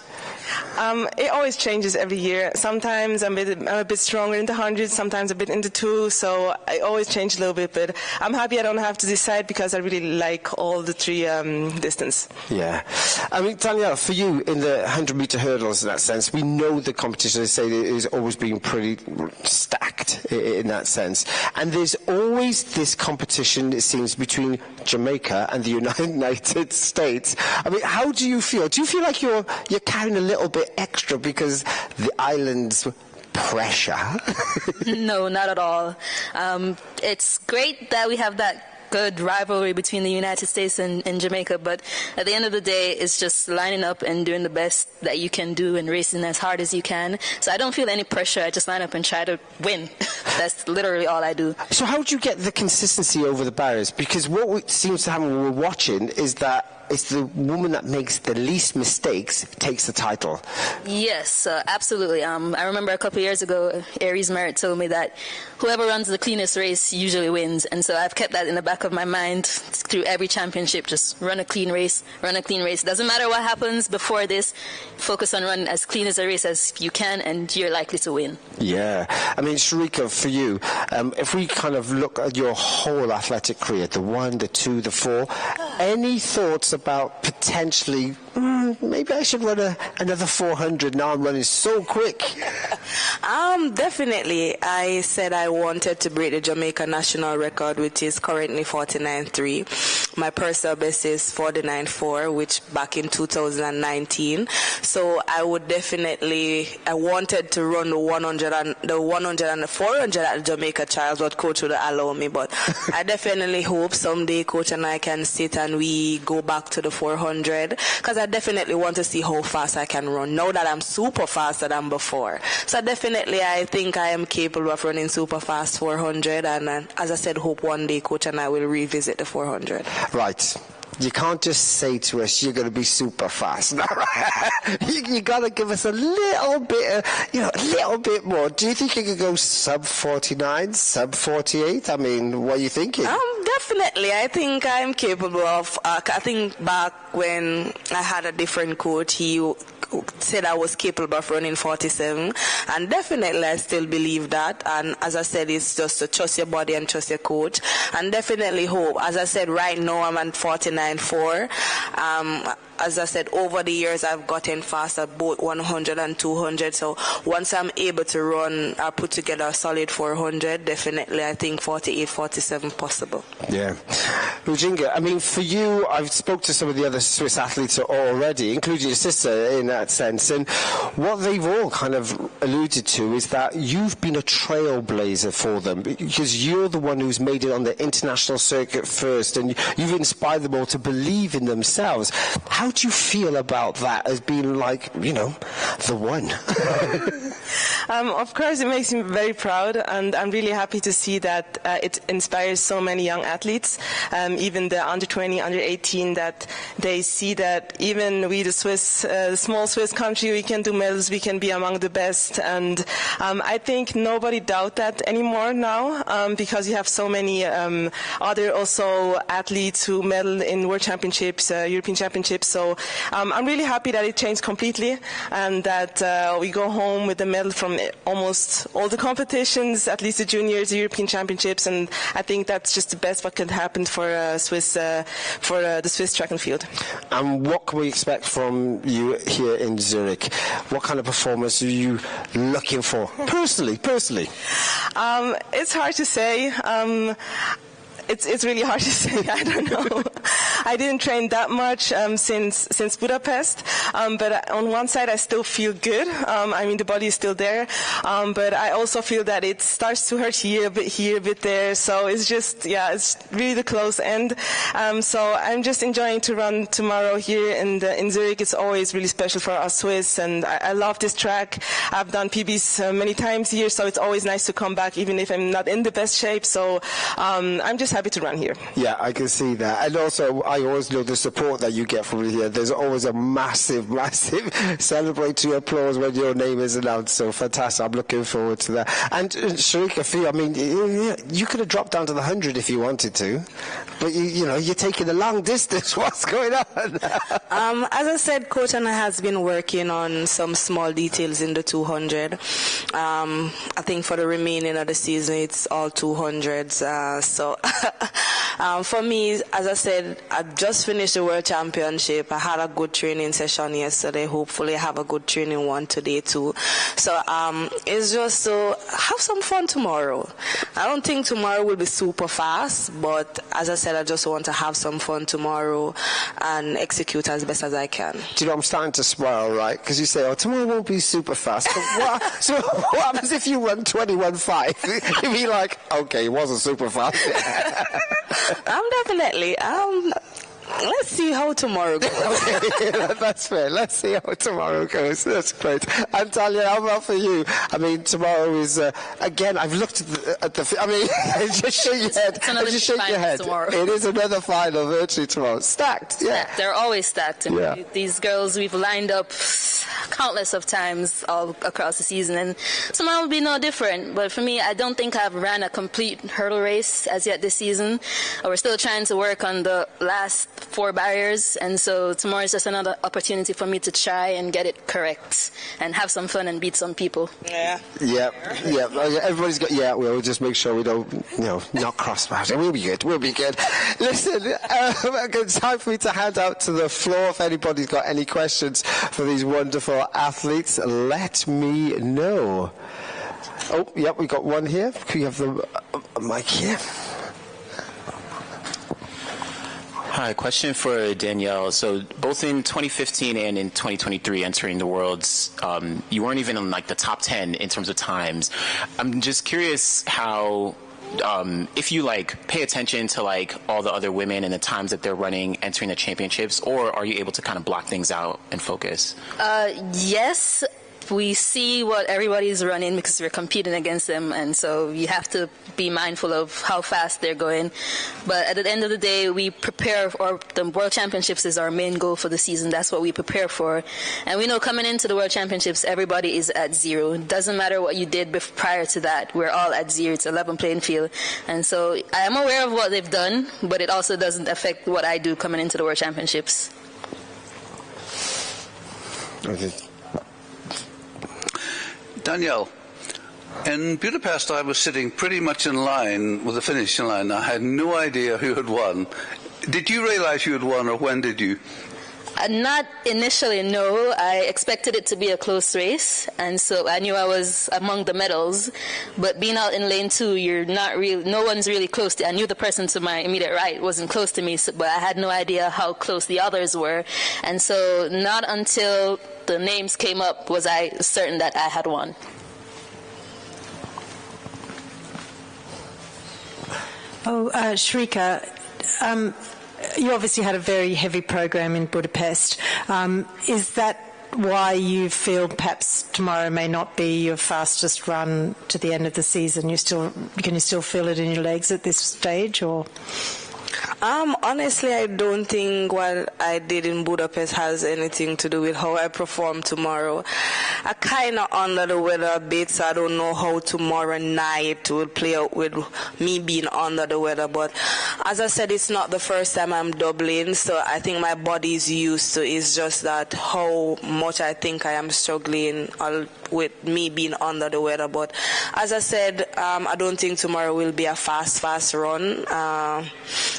S7: It always changes every year. Sometimes I'm a bit stronger in the 100, sometimes a bit in the 2, so I always change a little bit, but I'm happy I don't have to decide because I really like all the 3 distance.
S1: Yeah. I mean, Danielle, for you, in the 100-meter hurdles, in that sense, we know the competition, they say, is always being pretty stacked in that sense. And there's always this competition, it seems, between Jamaica and the United States. I mean, how do you feel? Do you feel like you're carrying a little bit extra because the island's pressure?
S9: No, not at all. It's great that we have that good rivalry between the United States and Jamaica, but at the end of the day, it's just lining up and doing the best that you can do and racing as hard as you can. So I don't feel any pressure. I just line up and try to win. That's literally all I do.
S1: So how do you get the consistency over the barriers? Because what seems to happen when we're watching is that it's the woman that makes the least mistakes takes the title.
S9: Yes, absolutely. I remember a couple of years ago, Aries Merritt told me that whoever runs the cleanest race usually wins. And so I've kept that in the back of my mind through every championship. Just run a clean race, run a clean race. Doesn't matter what happens before this, focus on running as clean as a race as you can, and you're likely to win.
S1: Yeah. I mean, Shericka, for you, if we kind of look at your whole athletic career, the 1, the 2, the 4, any thoughts about potentially, maybe I should run another 400 now I'm running so quick?
S8: Definitely. I said I wanted to break the Jamaica national record, which is currently 49.3. My personal best is 49.4, which back in 2019. So I would definitely, I wanted to run the 100 and the 400 at the Jamaica Trials, but coach would allow me. But I definitely hope someday coach and I can sit and we go back to the 400, because I definitely want to see how fast I can run now that I'm super faster than before. So definitely I think I am capable of running super fast 400, and as I said, hope one day coach and I will revisit the 400.
S1: Right. You can't just say to us you're going to be super fast. You got to give us a little bit, a little bit more. Do you think you could go sub 49, sub 48? I mean, what are you thinking?
S8: Definitely. I think I'm capable of, I think back when I had a different coach, he said I was capable of running 47, and definitely I still believe that. And as I said, it's just to trust your body and trust your coach, and definitely hope. As I said, right now I'm at 49.4. As I said, over the years I've gotten faster, both 100 and 200. So once I'm able to run, I put together a solid 400. Definitely, I think 48, 47 possible.
S1: Yeah. Nujinga, I mean, for you, I've spoke to some of the other Swiss athletes already, including your sister in that sense, and what they've all kind of alluded to is that you've been a trailblazer for them, because you're the one who's made it on the international circuit first, and you've inspired them all to believe in themselves. How do you feel about that as being like, you know, the one?
S7: Of course, it makes me very proud, and I'm really happy to see that it inspires so many young athletes, even the under 20, under 18, that they see that even we, the Swiss, small Swiss country, we can do medals, we can be among the best, and I think nobody doubt that anymore now, because you have so many other also athletes who medal in World Championships, European Championships. So I'm really happy that it changed completely, and that we go home with a medal from almost all the competitions, at least the juniors, the European Championships, and I think that's just the best what could happen for the Swiss track and field.
S1: And what can we expect from you here in Zurich? What kind of performance are you looking for personally?
S7: It's hard to say. It's really hard to say. I don't know. I didn't train that much since Budapest, but on one side I still feel good. I mean, the body is still there, but I also feel that it starts to hurt here, a bit there. So it's just, it's really the close end. So I'm just enjoying to run tomorrow here in Zurich. It's always really special for us Swiss, and I love this track. I've done PBs many times here, so it's always nice to come back, even if I'm not in the best shape. So I'm just happy to run here.
S1: Yeah, I can see that. And also, I always know the support that you get from here. There's always a massive celebratory applause when your name is announced. So fantastic. I'm looking forward to that. And Shericka, for you, I mean, you could have dropped down to the 100 if you wanted to, but you're taking the long distance. What's going on?
S8: As I said, Coach Anna has been working on some small details in the 200. I think for the remaining of the season, it's all 200s. So for me, as I said, I just finished the World Championship. I had a good training session yesterday. Hopefully I have a good training one today too. So it's just to have some fun tomorrow. I don't think tomorrow will be super fast, but as I said, I just want to have some fun tomorrow and execute as best as I can.
S1: Do you know, I'm starting to smile, right? Because you say, tomorrow won't be super fast. But so what happens if you run 21.5? You'd be like, okay, it wasn't super fast.
S8: I'm definitely. Let's see how tomorrow goes.
S1: Okay, that's fair. Let's see how tomorrow goes. That's great. And Talia, how about for you? I mean, tomorrow is, again, I've looked at the I mean, just shake your head.
S9: It's another
S1: just shake your head.
S9: Tomorrow.
S1: It is another final virtually tomorrow. Stacked, yeah.
S9: They're always stacked. And these girls we've lined up countless of times all across the season, and tomorrow will be no different. But for me, I don't think I've ran a complete hurdle race as yet this season. We're still trying to work on the last 4 barriers, and so tomorrow is just another opportunity for me to try and get it correct and have some fun and beat some people.
S1: Yeah. Everybody's got. Yeah, we'll just make sure we don't, not cross paths. We'll be good. Listen, it's time for me to hand out to the floor. If anybody's got any questions for these wonderful athletes, let me know. Oh, yeah, we got one here. Can you have the mic here?
S10: Hi, question for Danielle. So both in 2015 and in 2023 entering the Worlds, you weren't even in like the top 10 in terms of times. I'm just curious how, if you pay attention to all the other women and the times that they're running entering the championships, or are you able to kind of block things out and focus?
S9: Yes. we see what everybody's running because we're competing against them, and so you have to be mindful of how fast they're going. But at the end of the day, we prepare, or the World Championships is our main goal for the season. That's what we prepare for. And we know coming into the World Championships, everybody is at zero. It doesn't matter what you did prior to that. We're all at zero. It's a level playing field. And so I am aware of what they've done, but it also doesn't affect what I do coming into the World Championships.
S1: Okay.
S11: Danielle, in Budapest I was sitting pretty much in line with the finishing line. I had no idea who had won. Did you realize you had won, or when did you?
S9: Not initially, no. I expected it to be a close race, and so I knew I was among the medals. But being out in lane 2, you're not really, no one's really close to. I knew the person to my immediate right wasn't close to me, but I had no idea how close the others were. And so not until the names came up was I certain that I had won.
S12: Shericka, you obviously had a very heavy program in Budapest. Is that why you feel perhaps tomorrow may not be your fastest run to the end of the season? Can you still feel it in your legs at this stage, or?
S8: Honestly, I don't think what I did in Budapest has anything to do with how I perform tomorrow. I kind of under the weather a bit, so I don't know how tomorrow night will play out with me being under the weather. But as I said, it's not the first time I'm doubling, so I think my body is used to it. It's just that how much I think I am struggling with me being under the weather. But as I said, I don't think tomorrow will be a fast run.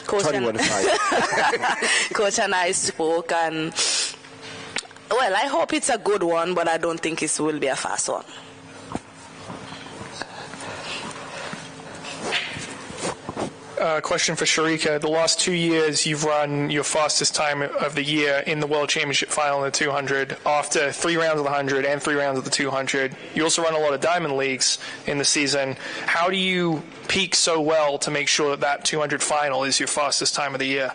S8: Coach and I spoke, and well, I hope it's a good one, but I don't think it will be a fast one.
S13: Question for Shericka. The last 2 years, you've run your fastest time of the year in the World Championship final in the 200 after 3 rounds of the 100 and 3 rounds of the 200. You also run a lot of Diamond Leagues in the season. How do you peak so well to make sure that 200 final is your fastest time of the year?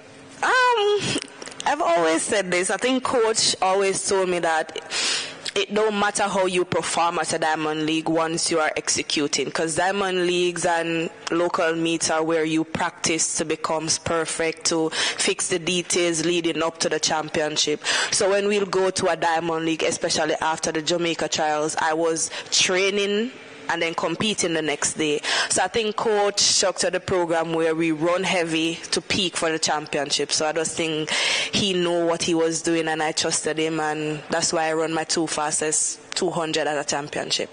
S8: I've always said this. I think Coach always told me that it don't matter how you perform at a Diamond League once you are executing, because Diamond Leagues and local meets are where you practice to become perfect, to fix the details leading up to the championship. So when we'll go to a Diamond League, especially after the Jamaica trials, I was training and then competing the next day. So I think Coach structured the program where we run heavy to peak for the championship. So I just think he knew what he was doing, and I trusted him, and that's why I run my 2 fastest 200 at a championship.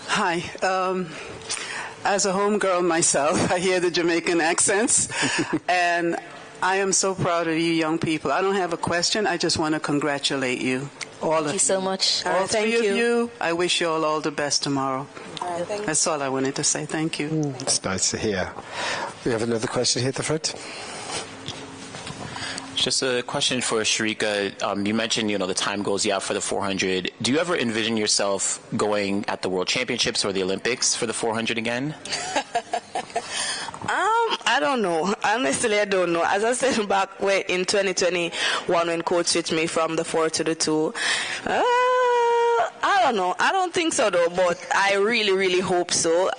S14: Hi. As a homegirl myself, I hear the Jamaican accents, and I am so proud of you young people. I don't have a question. I just want to congratulate you.
S9: Thank you so much.
S14: All three of you. I wish you all the best tomorrow. That's all I wanted to say. Thank you.
S1: It's nice to hear. We have another question here at the front.
S10: Just a question for Shericka. You mentioned, the time goals you have for the 400. Do you ever envision yourself going at the World Championships or the Olympics for the 400 again?
S8: I don't know. Honestly, I don't know. As I said back in 2021 when Coach switched me from the 4 to the 2, I don't know. I don't think so, though, but I really, really hope so.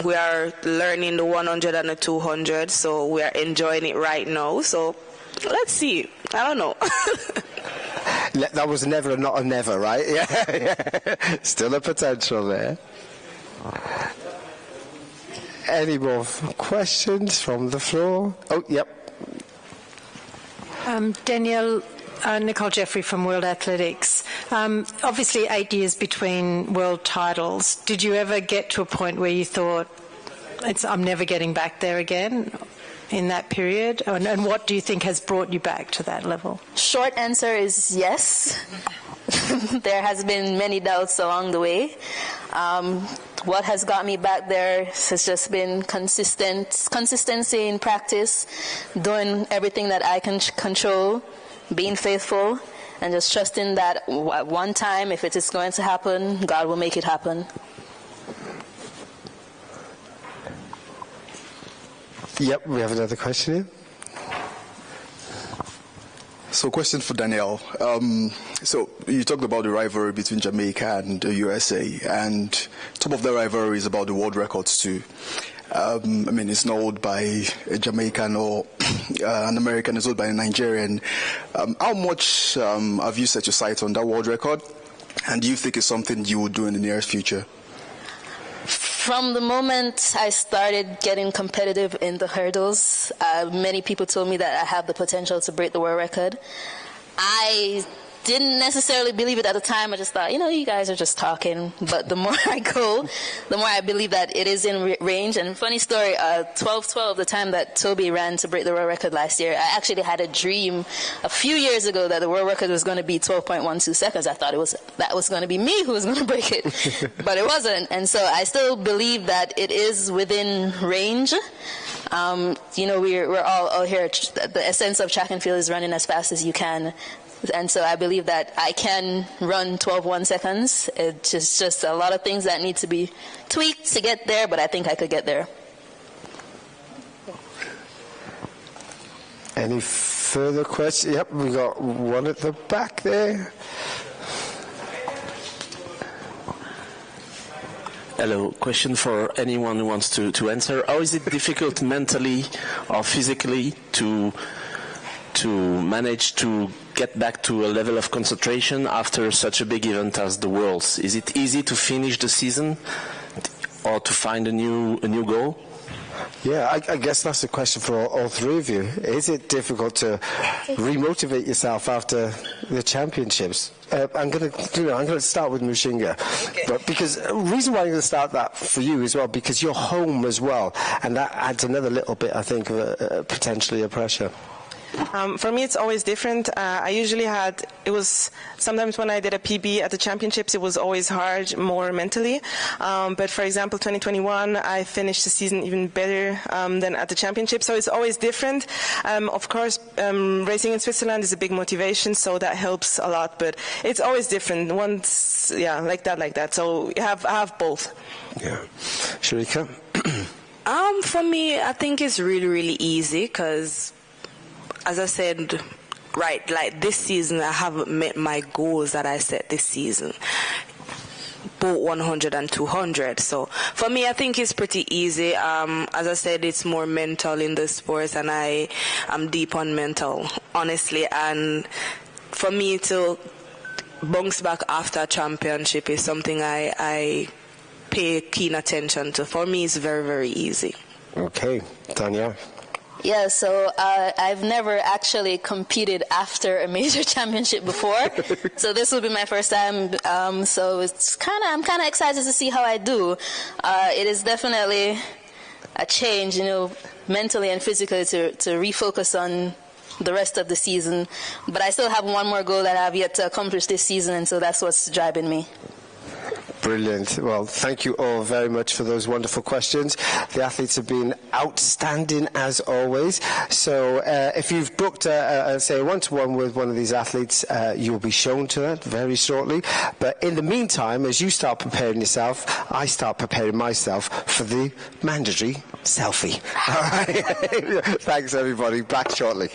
S8: We are learning the 100 and the 200, so we are enjoying it right now. So let's see. I don't know.
S1: That was never not a never, right? Yeah. Still a potential there. Any more questions from the floor? Oh, yep.
S12: Danielle, Nicole Jeffrey from World Athletics. Obviously 8 years between world titles. Did you ever get to a point where you thought, I'm never getting back there again in that period? And what do you think has brought you back to that level?
S9: Short answer is yes. There has been many doubts along the way. What has got me back there has just been consistency in practice, doing everything that I can control, being faithful, and just trusting that at one time, if it is going to happen, God will make it happen.
S1: Yep, we have another question here.
S15: So, question for Danielle. So, you talked about the rivalry between Jamaica and the USA, and top of the rivalry is about the world records too. I mean, it's not owned by a Jamaican or an American, it's owned by a Nigerian. How much have you set your sights on that world record? And do you think it's something you will do in the nearest future?
S9: From the moment I started getting competitive in the hurdles, many people told me that I have the potential to break the world record. I didn't necessarily believe it at the time. I just thought, you guys are just talking. But the more I go, the more I believe that it is in range. And funny story, 12:12, the time that Toby ran to break the world record last year, I actually had a dream a few years ago that the world record was going to be 12.12 seconds. I thought that was going to be me who was going to break it, but it wasn't. And so I still believe that it is within range. We're all out here. The essence of track and field is running as fast as you can. And so I believe that I can run 12.1 seconds. It's just a lot of things that need to be tweaked to get there, but I think I could get there.
S1: Any further questions? Yep, we got one at the back there.
S16: Hello, question for anyone who wants to answer. How is it difficult mentally or physically to manage to get back to a level of concentration after such a big event as the Worlds? Is it easy to finish the season or to find a new goal?
S1: Yeah, I guess that's a question for all three of you. Is it difficult to remotivate yourself after the championships? I'm going to start with Nujinga, but because the reason why I'm going to start that for you as well, because you're home as well, and that adds another little bit, I think, of potentially a pressure.
S7: For me, it's always different. I usually sometimes when I did a PB at the championships, it was always hard, more mentally. But for example, 2021, I finished the season even better than at the championships. So it's always different. Of course, racing in Switzerland is a big motivation, so that helps a lot. But it's always different. Once, like that. So I have both.
S1: Yeah. Shericka?
S8: For me, I think it's really, really easy because, as I said, like this season, I haven't met my goals that I set this season, both 100 and 200. So for me, I think it's pretty easy. As I said, it's more mental in the sports, and I'm deep on mental, honestly. And for me to bounce back after a championship is something I pay keen attention to. For me, it's very, very easy.
S1: Okay, Danielle.
S9: Yeah, so I've never actually competed after a major championship before, so this will be my first time. So I'm kind of excited to see how I do. It is definitely a change, mentally and physically to refocus on the rest of the season. But I still have one more goal that I've yet to accomplish this season, and so that's what's driving me.
S1: Brilliant. Well, thank you all very much for those wonderful questions. The athletes have been outstanding as always. So if you've booked, say, a one-to-one with one of these athletes, you'll be shown to that very shortly. But in the meantime, as you start preparing yourself, I start preparing myself for the mandatory selfie. All right. Thanks, everybody. Back shortly.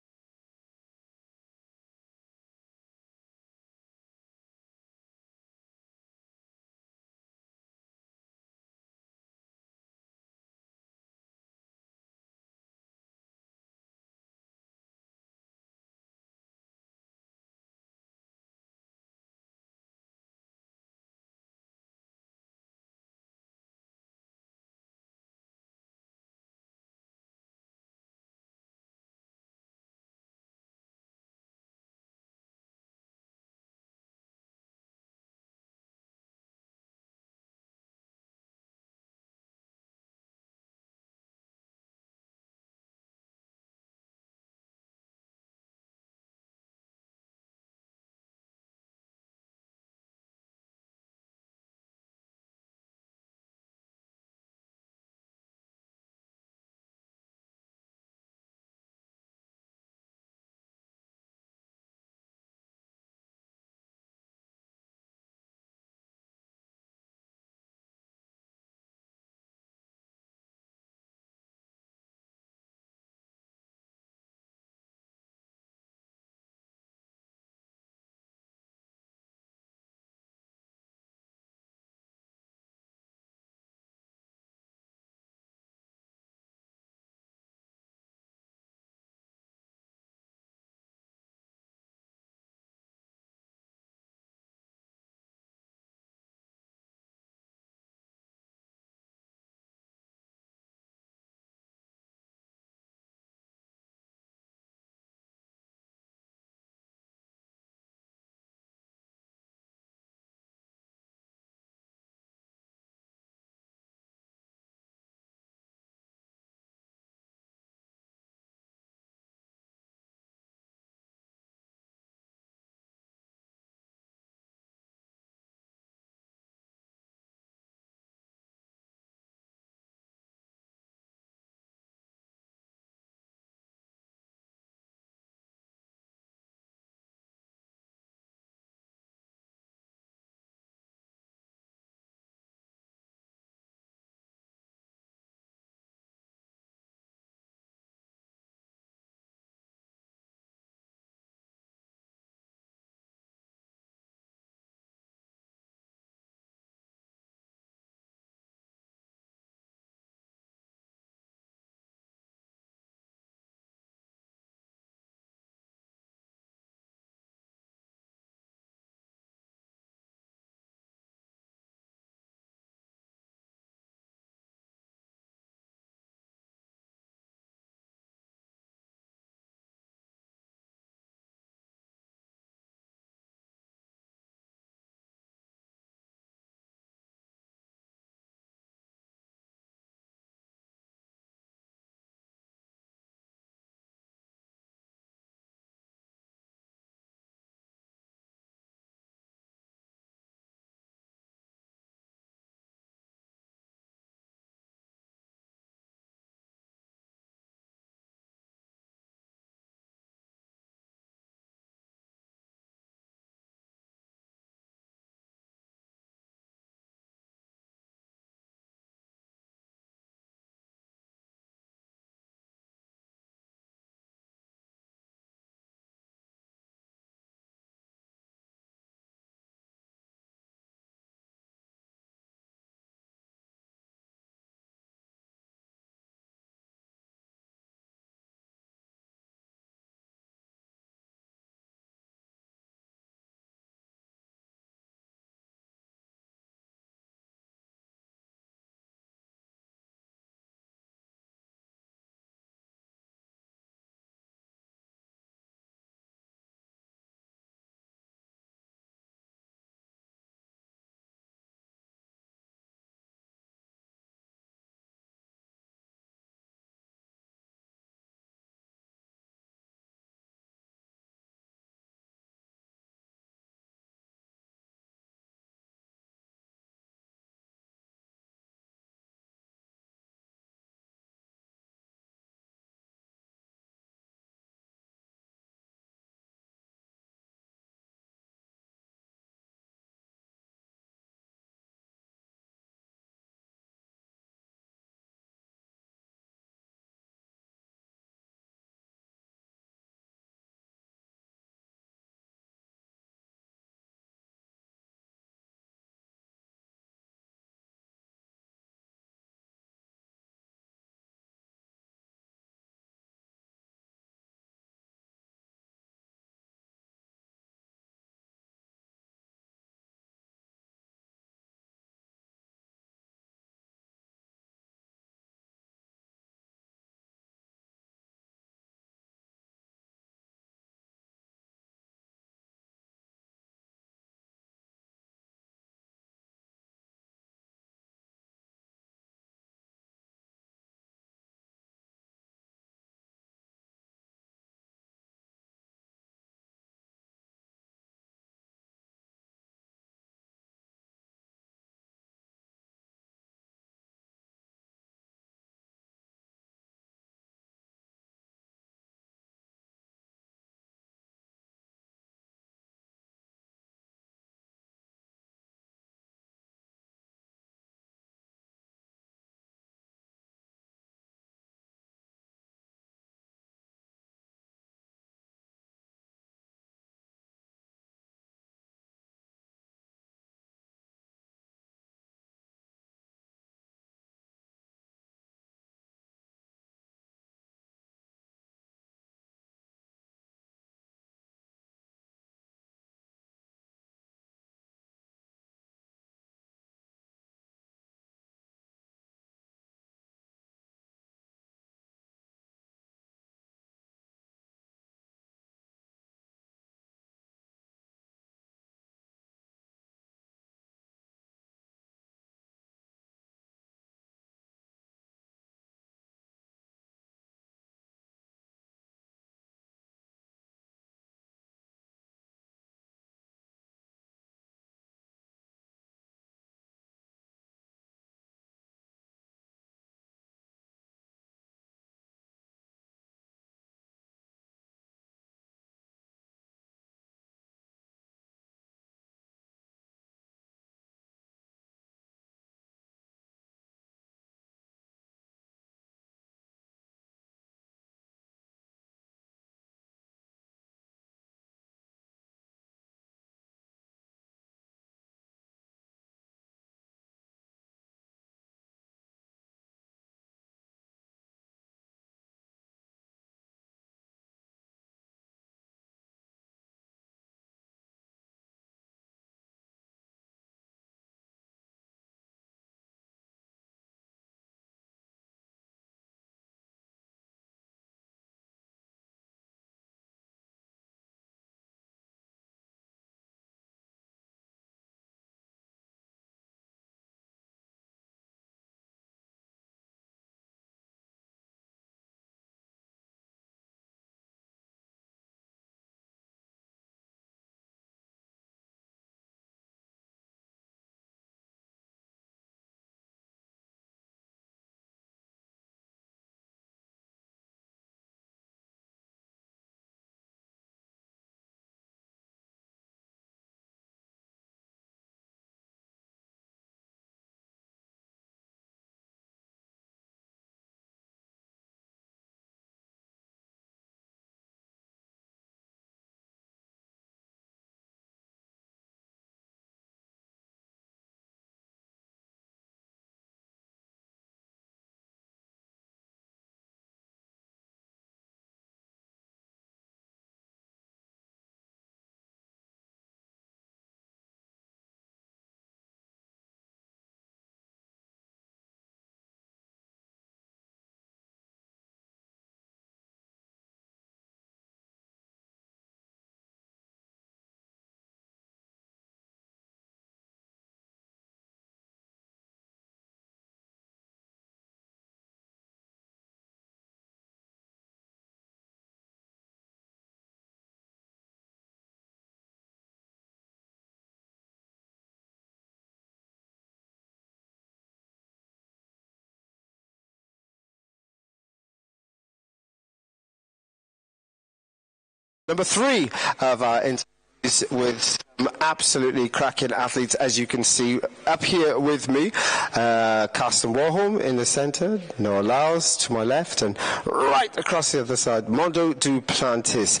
S1: Number 3 of our interviews with some absolutely cracking athletes, as you can see up here with me. Karsten Warholm in the centre, Lyles to my left, and right across the other side, Mondo Duplantis.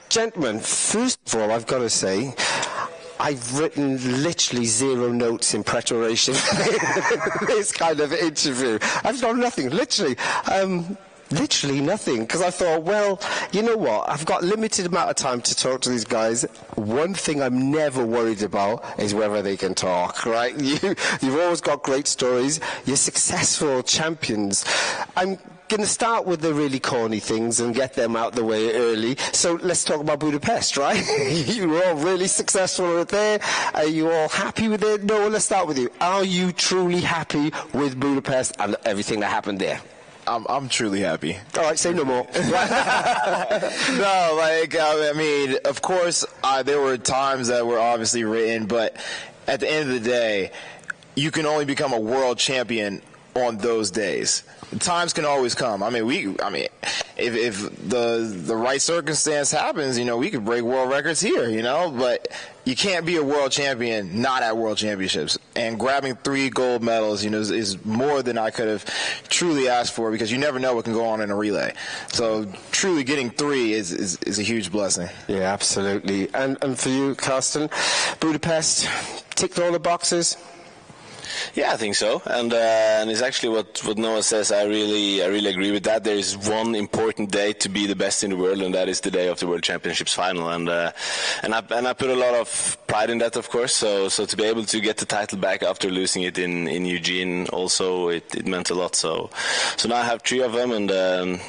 S1: Gentlemen, first of all, I've got to say, I've written literally 0 notes in preparation for this kind of interview. I've done nothing, literally nothing, because I thought, well, you know what, I've got limited amount of time to talk to these guys. One thing I'm never worried about is whether they can talk, right? You've always got great stories. You're successful champions. I'm going to start with the really corny things and get them out the way early. So let's talk about Budapest, right? You were all really successful with it. Are you all happy with it? No, let's start with you. Are you truly happy with Budapest and everything that happened there?
S17: I'm truly happy.
S1: All right, say no more.
S17: No, I mean, of course, there were times that were obviously written, but at the end of the day, you can only become a world champion on those days. Times can always come. If the right circumstance happens, we could break world records here, but you can't be a world champion not at world championships. And grabbing 3 gold medals, is more than I could have truly asked for, because you never know what can go on in a relay. So truly getting 3 is a huge blessing.
S1: Yeah, absolutely. And for you, Karsten, Budapest ticked all the boxes?
S18: Yeah, I think so, and it's actually what Noah says. I really agree with that. There is one important day to be the best in the world, and that is the day of the World Championships final. And I put a lot of pride in that, of course. So to be able to get the title back after losing it in Eugene, also it meant a lot. So now I have 3 of them, and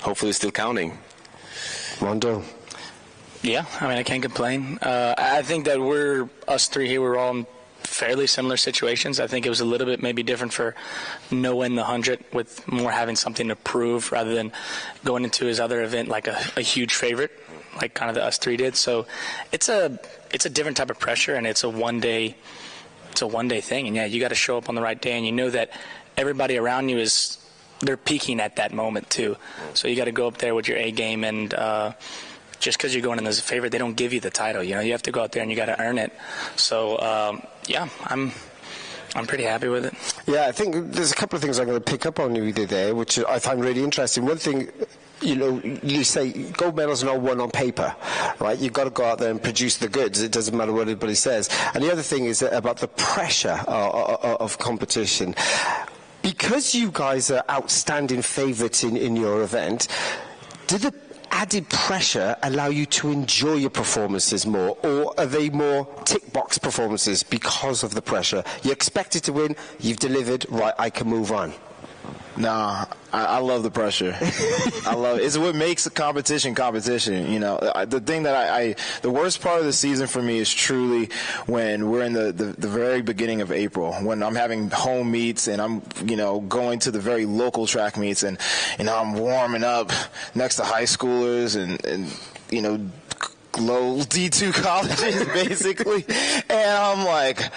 S18: hopefully still counting.
S1: Mondo.
S19: Yeah, I can't complain. I think that us 3 here, we're all in fairly similar situations. I think it was a little bit maybe different for Noah in the 100, with more having something to prove rather than going into his other event like a huge favorite, like kind of the us 3 did. So it's a different type of pressure, and it's a one day thing. And yeah, you got to show up on the right day, and you know that everybody around you they're peaking at that moment too. So you got to go up there with your A game, and just because you're going in as a favorite, they don't give you the title. You have to go out there and you got to earn it. So yeah, I'm pretty happy with it.
S1: Yeah, I think there's a couple of things I'm going to pick up on you did there, which I find really interesting. One thing, you say gold medals are not won on paper, right? You've got to go out there and produce the goods. It doesn't matter what anybody says. And the other thing is about the pressure of competition. Because you guys are outstanding favourites in your event, did the added pressure allow you to enjoy your performances more, or are they more tick box performances because of the pressure? You're expected to win, you've delivered, right, I can move on.
S17: Nah, I love the pressure. I love it. It's what makes the competition. The thing that the worst part of the season for me is truly when we're in the very beginning of April, when I'm having home meets and I'm, going to the very local track meets, and, I'm warming up next to high schoolers and low D2 colleges, basically. And I'm like,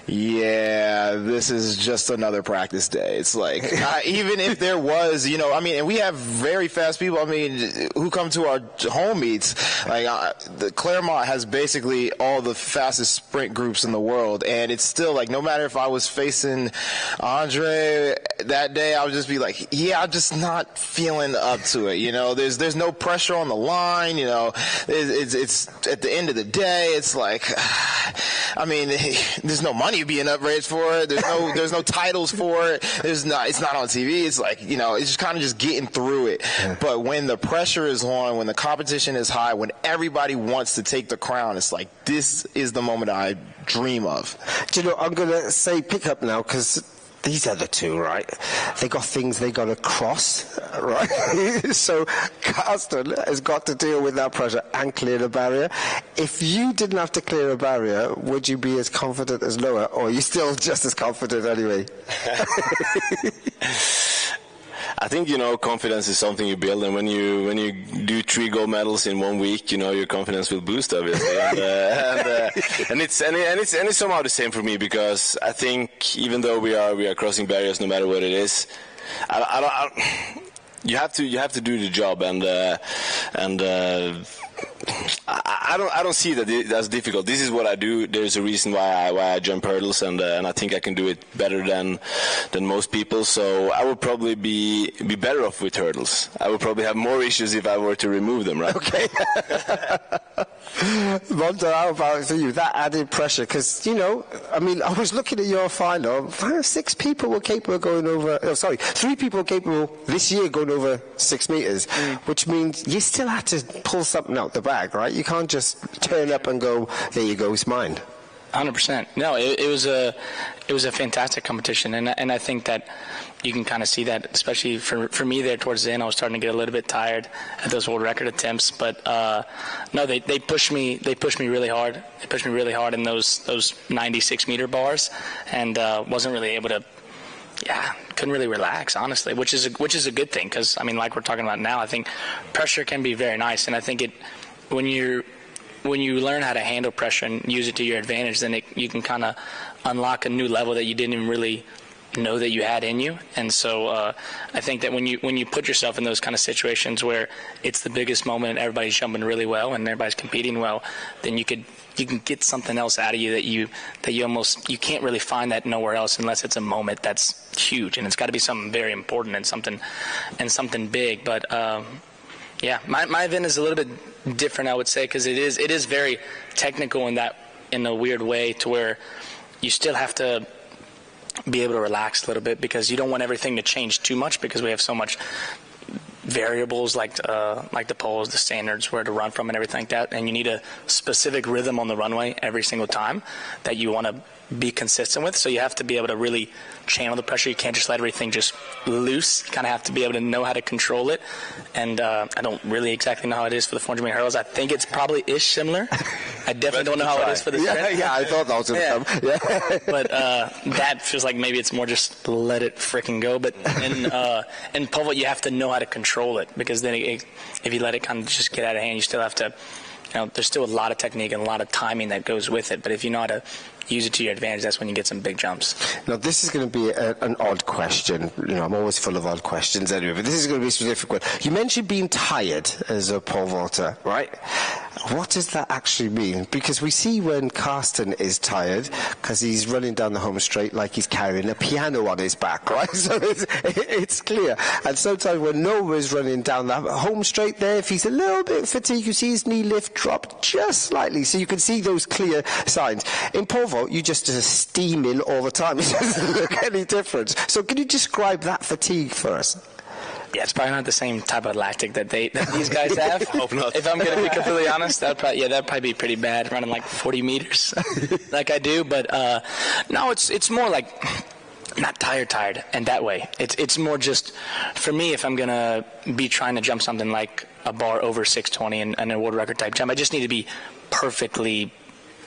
S17: yeah, this is just another practice day. It's like, even if there was, and we have very fast people, who come to our home meets. Like, the Claremont has basically all the fastest sprint groups in the world. And it's still like, no matter if I was facing Andre that day, I would just be like, yeah, I'm just not feeling up to it. There's no pressure on the line. It's at the end of the day, it's like, there's no money being upraised for it. There's no titles for it. It's not on TV. It's like, it's just kind of just getting through it. Yeah. But when the pressure is on, when the competition is high, when everybody wants to take the crown, it's like, this is the moment I dream of.
S1: I'm going to say pick up now, because these are the 2, right? They got things they got to cross, right? So Karsten has got to deal with that pressure and clear the barrier. If you didn't have to clear a barrier, would you be as confident as Noah, or are you still just as confident anyway?
S18: I think confidence is something you build, and when you do 3 gold medals in 1 week, your confidence will boost, obviously. And it's somehow the same for me, because I think even though we are crossing barriers, no matter what it is, you have to do the job, and I don't see that as difficult. This is what I do. There's a reason why I jump hurdles, and I think I can do it better than most people. So I would probably be better off with hurdles. I would probably have more issues if I were to remove them, right?
S1: Okay. Wanda, how about for you? That added pressure, because, you know, I mean, I was looking at your final. 6 people were capable of going over, 3 people were capable this year going over 6 meters, which means you still had to pull something out the bag, right? You can't just turn up and go, there you go, it's mine.
S19: 100%. No, it was a fantastic competition, and I think that you can kind of see that, especially for me there towards the end. I was starting to get a little bit tired at those world record attempts, but no, they pushed me really hard. They pushed me really hard in those 96 meter bars, and wasn't really able to. Yeah, couldn't really relax, honestly, which is a good thing, because I mean, like we're talking about now, I think pressure can be very nice, and I think when you learn how to handle pressure and use it to your advantage, then you can kind of unlock a new level that you didn't even really know that you had in you. And so I think that when you put yourself in those kind of situations where it's the biggest moment and everybody's jumping really well and everybody's competing well, then you can get something else out of you that you can't really find that nowhere else unless it's a moment that's huge, and it's got to be something very important and something big. But yeah, my event is a little bit different, I would say, because it is very technical in a weird way, to where you still have to be able to relax a little bit, because you don't want everything to change too much, because we have so much variables like the poles, the standards, where to run from and everything like that, and you need a specific rhythm on the runway every single time that you want to be consistent with. So you have to be able to really channel the pressure. You can't just let everything just loose. You kind of have to be able to know how to control it. And I don't really exactly know how it is for the 400 meter hurdles. I think it's probably similar. I definitely don't know how it is for the sprint.
S1: Yeah, I thought that was going to come. Yeah.
S19: But that feels like maybe it's more just let it freaking go. But in pole vault, you have to know how to control it, because then if you let it kind of just get out of hand, you still have to, there's still a lot of technique and a lot of timing that goes with it. But if you know how to use it to your advantage, that's when you get some big jumps.
S1: Now, this is going to be an odd question. I'm always full of odd questions anyway, but this is going to be a specific one. You mentioned being tired as a pole vaulter, right? What does that actually mean? Because we see when Karsten is tired, because he's running down the home straight like he's carrying a piano on his back, right? So it's clear. And sometimes when Noah is running down that home straight there, if he's a little bit fatigued, you see his knee lift drop just slightly, so you can see those clear signs. In pole vault, you just steaming all the time. It doesn't look any different. So can you describe that fatigue for us?
S19: Yeah, it's probably not the same type of lactic that these guys have.
S18: Hope not.
S19: If I'm going to be completely honest, that'd probably be pretty bad, running like 40 meters like I do. But no, it's more like not tired and that way. It's more just, for me, if I'm going to be trying to jump something like a bar over 620 and a world record type jump, I just need to be perfectly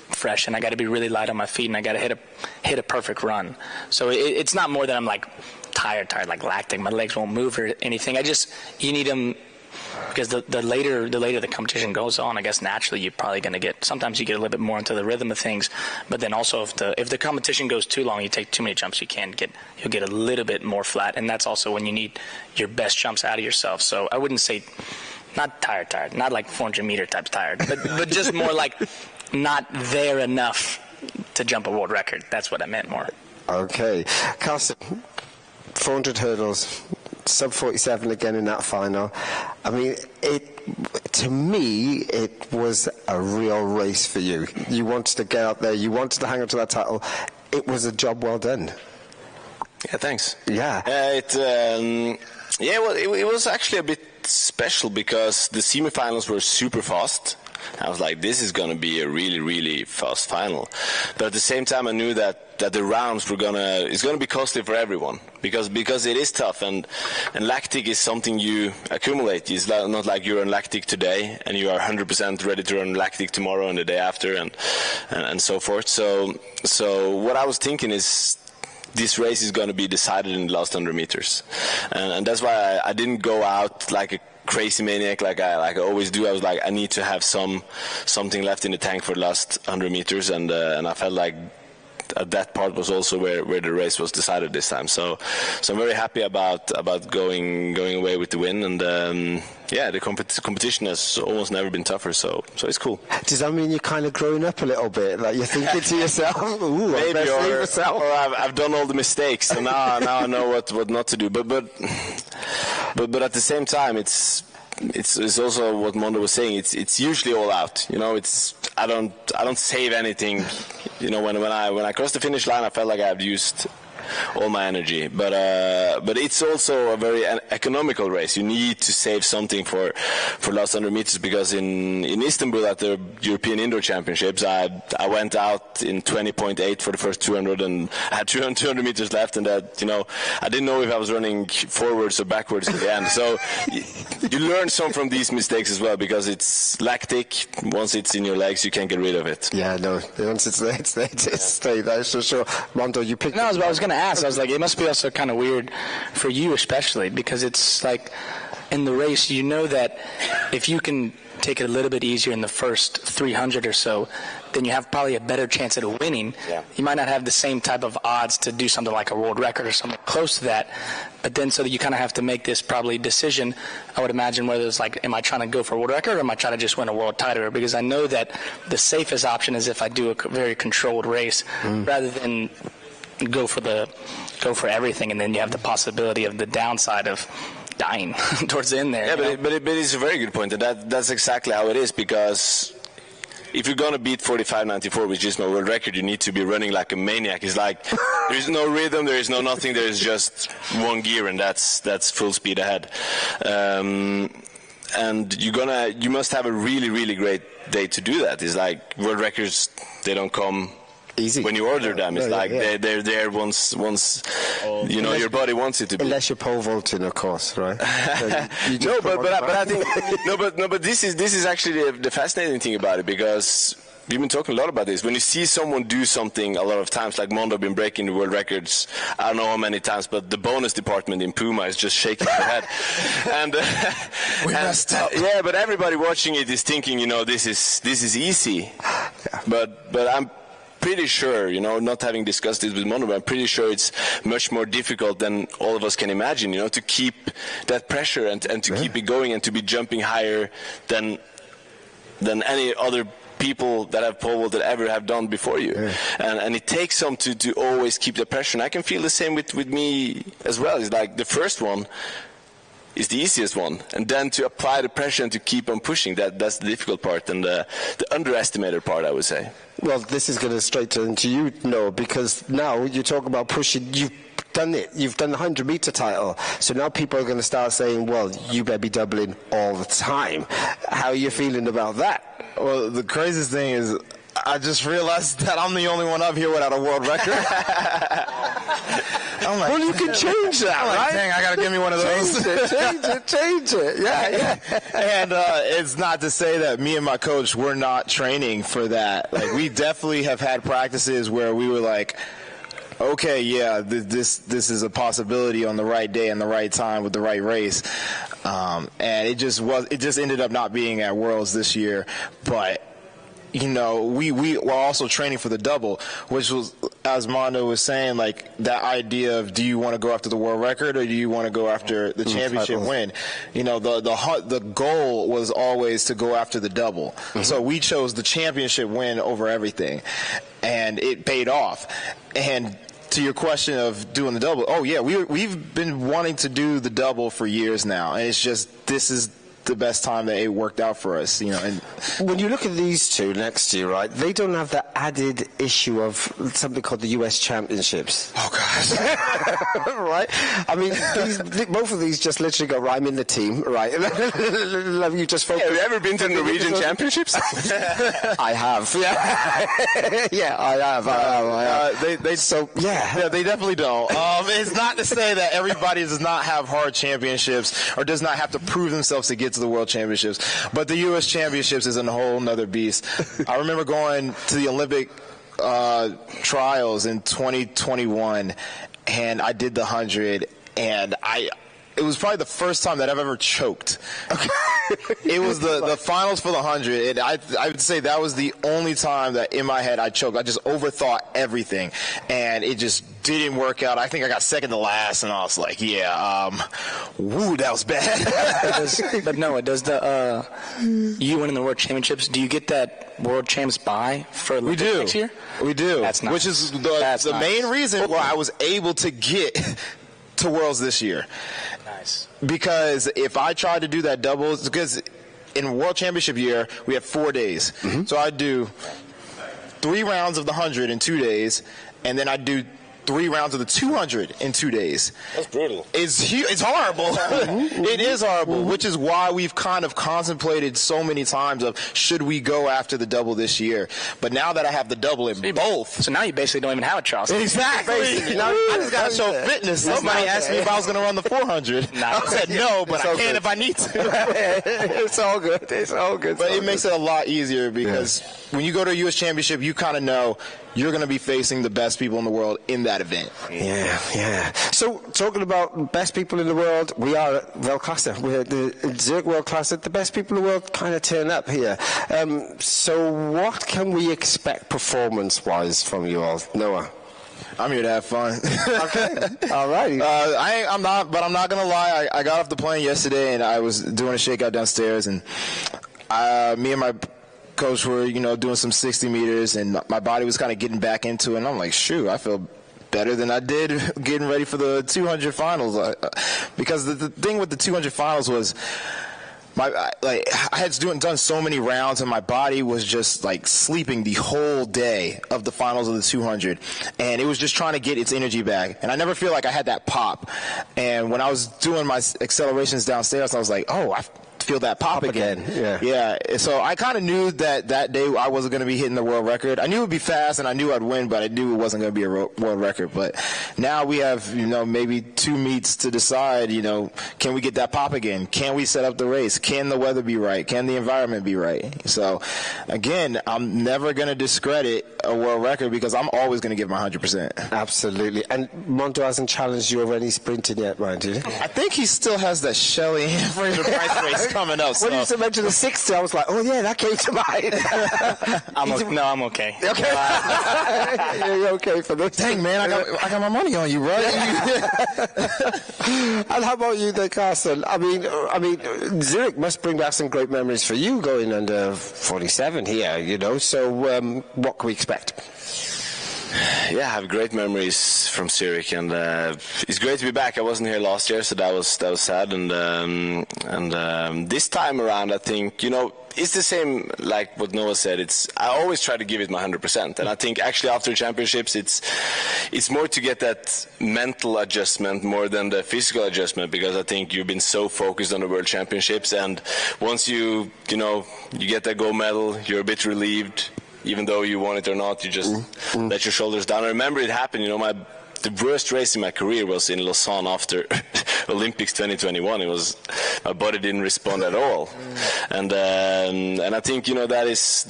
S19: fresh, and I got to be really light on my feet, and I got to hit a perfect run. So it's not more that I'm like tired like lactic, my legs won't move or anything. You need them, because the later the competition goes on, I guess naturally you're probably going to sometimes you get a little bit more into the rhythm of things, but then also if the competition goes too long, you take too many jumps, you'll get a little bit more flat, and that's also when you need your best jumps out of yourself. So I wouldn't say not tired, not like 400 meter type tired, but just more like not there enough to jump a world record. That's what I meant more.
S1: Okay. Karsten, 400 hurdles, sub 47 again in that final. I mean, to me, it was a real race for you. You wanted to get out there. You wanted to hang on to that title. It was a job well done.
S18: Yeah, thanks.
S1: Yeah.
S18: It was actually a bit special, because the semifinals were super fast. I was like, this is going to be a really, really fast final. But at the same time, I knew that the rounds it's going to be costly for everyone, because it is tough, and lactic is something you accumulate. It's not like you're on lactic today and you are 100% ready to run lactic tomorrow and the day after and so forth. So what I was thinking is, this race is going to be decided in the last 100 meters, and that's why I didn't go out like a crazy maniac like I always do. I was like, I need to have something left in the tank for the last 100 meters, and I felt like that part was also where the race was decided this time. So I'm very happy about going away with the win, and the competition has almost never been tougher. So it's cool.
S1: Does that mean you're kind of growing up a little bit? Like you're thinking to yourself, "Ooh,
S18: maybe,"
S1: or
S18: I've done all the mistakes, so now I know what not to do. But at the same time, it's also what Mondo was saying. It's usually all out. I don't save anything. When I crossed the finish line, I felt like I've used all my energy. But it's also a very economical race. You need to save something for last 100 meters, because in Istanbul at the European Indoor Championships, I went out in 20.8 for the first 200, and I had 200 meters left, and I didn't know if I was running forwards or backwards in the end. So you learn some from these mistakes as well, because it's lactic. Once it's in your legs, you can't get rid of it.
S1: Yeah, no. Once it's stay. That's for sure. Mondo, you picked.
S19: No, I was going to ask. I was like, it must be also kind of weird for you, especially because it's like in the race, that if you can take it a little bit easier in the first 300 or so, then you have probably a better chance at winning. Yeah. You might not have the same type of odds to do something like a world record or something close to that, but then so that you kind of have to make this probably decision, I would imagine, whether it's like, am I trying to go for a world record or am I trying to just win a world title? Because I know that the safest option is if I do a very controlled race rather than go for everything, and then you have the possibility of the downside of dying towards the end there.
S18: Yeah, but it's a very good point, and that's exactly how it is, because if you're going to beat 45.94, which is my world record, you need to be running like a maniac. It's like there's no rhythm, there is no nothing, there is just one gear, and that's full speed ahead. And you must have a really, really great day to do that. It's like world records, they don't come easy when you order them. It's they're there once your body wants it to be.
S1: Unless you're pole vaulting, of course, right?
S18: But I think but this is actually the fascinating thing about it, because we've been talking a lot about this. When you see someone do something a lot of times, like Mondo been breaking the world records, I don't know how many times, but the bonus department in Puma is just shaking their head. And
S1: we messed up.
S18: Yeah, but everybody watching it is thinking, this is easy. Yeah. But I'm pretty sure, not having discussed this with Mondo, but I'm pretty sure it's much more difficult than all of us can imagine, to keep that pressure and to keep it going and to be jumping higher than any other people that have pole vaulted ever have done before you. Yeah. And it takes some to always keep the pressure. And I can feel the same with me as well. It's like the first one is the easiest one, and then to apply the pressure and to keep on pushing, that's the difficult part, and the underestimated part, I would say.
S1: Well, this is going to straight into you, Noah, because now you talk about pushing. You've done it. You've done the 100-meter title. So now people are going to start saying, well, you better be doubling all the time. How are you feeling about that?
S17: Well, the craziest thing is I just realized that I'm the only one up here without a world record. I'm like,
S1: well, you can change that,
S17: right?
S1: Like,
S17: dang, I got to give me one of those.
S1: Change it. Yeah.
S17: And it's not to say that me and my coach, we're not training for that. Like, we definitely have had practices where we were like, okay, yeah, this is a possibility on the right day and the right time with the right race. And it just ended up not being at Worlds this year, but we were also training for the double, which was, as Mondo was saying, like that idea of, do you want to go after the world record or do you want to go after the championship win? The goal was always to go after the double. Mm-hmm. So we chose the championship win over everything, and it paid off. And to your question of doing the double, we've been wanting to do the double for years now, and it's just, this is the best time that it worked out for us, And
S1: when you look at these two next to you, right, they don't have the added issue of something called the US Championships.
S17: Oh, God.
S1: Right? I mean, both of these just literally go, right, I'm in the team, right? You just focus.
S18: Have you ever been to the Norwegian Championships?
S1: I have. Yeah, I have.
S17: They definitely don't. It's not to say that everybody does not have hard championships or does not have to prove themselves to get to the World Championships, but the U.S. Championships is a whole nother beast. I remember going to the Olympic trials in 2021, and I did the 100, and it was probably the first time that I've ever choked. Okay. It was the finals for the 100. I would say that was the only time that in my head I choked. I just overthought everything, and it just didn't work out. I think I got second to last, and I was like, woo, that was bad.
S19: But Noah, does you winning the World Championships, do you get that World Champs bye for Olympics next year?
S17: We do.
S19: That's nice.
S17: Which is the main reason why I was able to get to Worlds this year.
S19: Nice.
S17: Because if I tried to do that doubles, because in World Championship year, we have 4 days. Mm-hmm. So I do 3 rounds of the 100 in 2 days, and then I do 3 rounds of the 200 in 2 days.
S18: That's brutal.
S17: It's horrible. It is horrible, which is why we've kind of contemplated so many times of should we go after the double this year. But now that I have the double in both.
S19: So now you basically don't even have a trial.
S17: Exactly. Now I just got to show fitness. Somebody asked me if I was going to run the 400. I said no, but I can if I need to.
S1: It's all good. It's all good.
S17: But it makes it a lot easier because when you go to a U.S. Championship, you kind of know you're going to be facing the best people in the world in that event.
S1: Yeah. So, talking about best people in the world, we are at Weltklasse. We're at the Zurich Weltklasse. The best people in the world kind of turn up here. So, what can we expect performance-wise from you all? Noah?
S17: I'm here to have fun.
S1: Okay. All right.
S17: I'm not going to lie. I got off the plane yesterday, and I was doing a shakeout downstairs, and me and my coach were, doing some 60 meters, and my body was kind of getting back into it, and I'm like, shoot, I feel better than I did getting ready for the 200 finals. Because the thing with the 200 finals was I had done so many rounds, and my body was just like sleeping the whole day of the finals of the 200, and it was just trying to get its energy back. And I never feel like I had that pop. And when I was doing my accelerations downstairs, I was like, oh, I feel that pop again. Yeah. So I kind of knew that day I wasn't going to be hitting the world record. I knew it would be fast, and I knew I'd win, but I knew it wasn't going to be a world record. But now we have, maybe 2 meets to decide, can we get that pop again? Can we set up the race? Can the weather be right? Can the environment be right? So, again, I'm never going to discredit a world record because I'm always going to give my 100%.
S1: Absolutely. And Mondo hasn't challenged you over any sprinting yet, mind you?
S17: I think he still has that Shelley Fraser Price race coming up.
S1: When you mentioned the 60, I was like, oh yeah, that came to mind.
S19: I'm okay.
S1: Okay. You're okay for this.
S17: Dang, man, I got my money on you, right?
S1: And how about you, then, Karsten? I mean, Zurich must bring back some great memories for you going under 47 here, So what can we expect?
S18: Yeah, I have great memories from Zurich, and it's great to be back. I wasn't here last year, so that was sad. And this time around, I think it's the same like what Noah said. I always try to give it my 100%, and I think actually after championships, it's more to get that mental adjustment more than the physical adjustment, because I think you've been so focused on the World Championships, and once you get that gold medal, you're a bit relieved. Even though you want it or not, you just let your shoulders down. I remember it happened, the worst race in my career was in Lausanne after Olympics 2021. It was, my body didn't respond at all. And I think, that is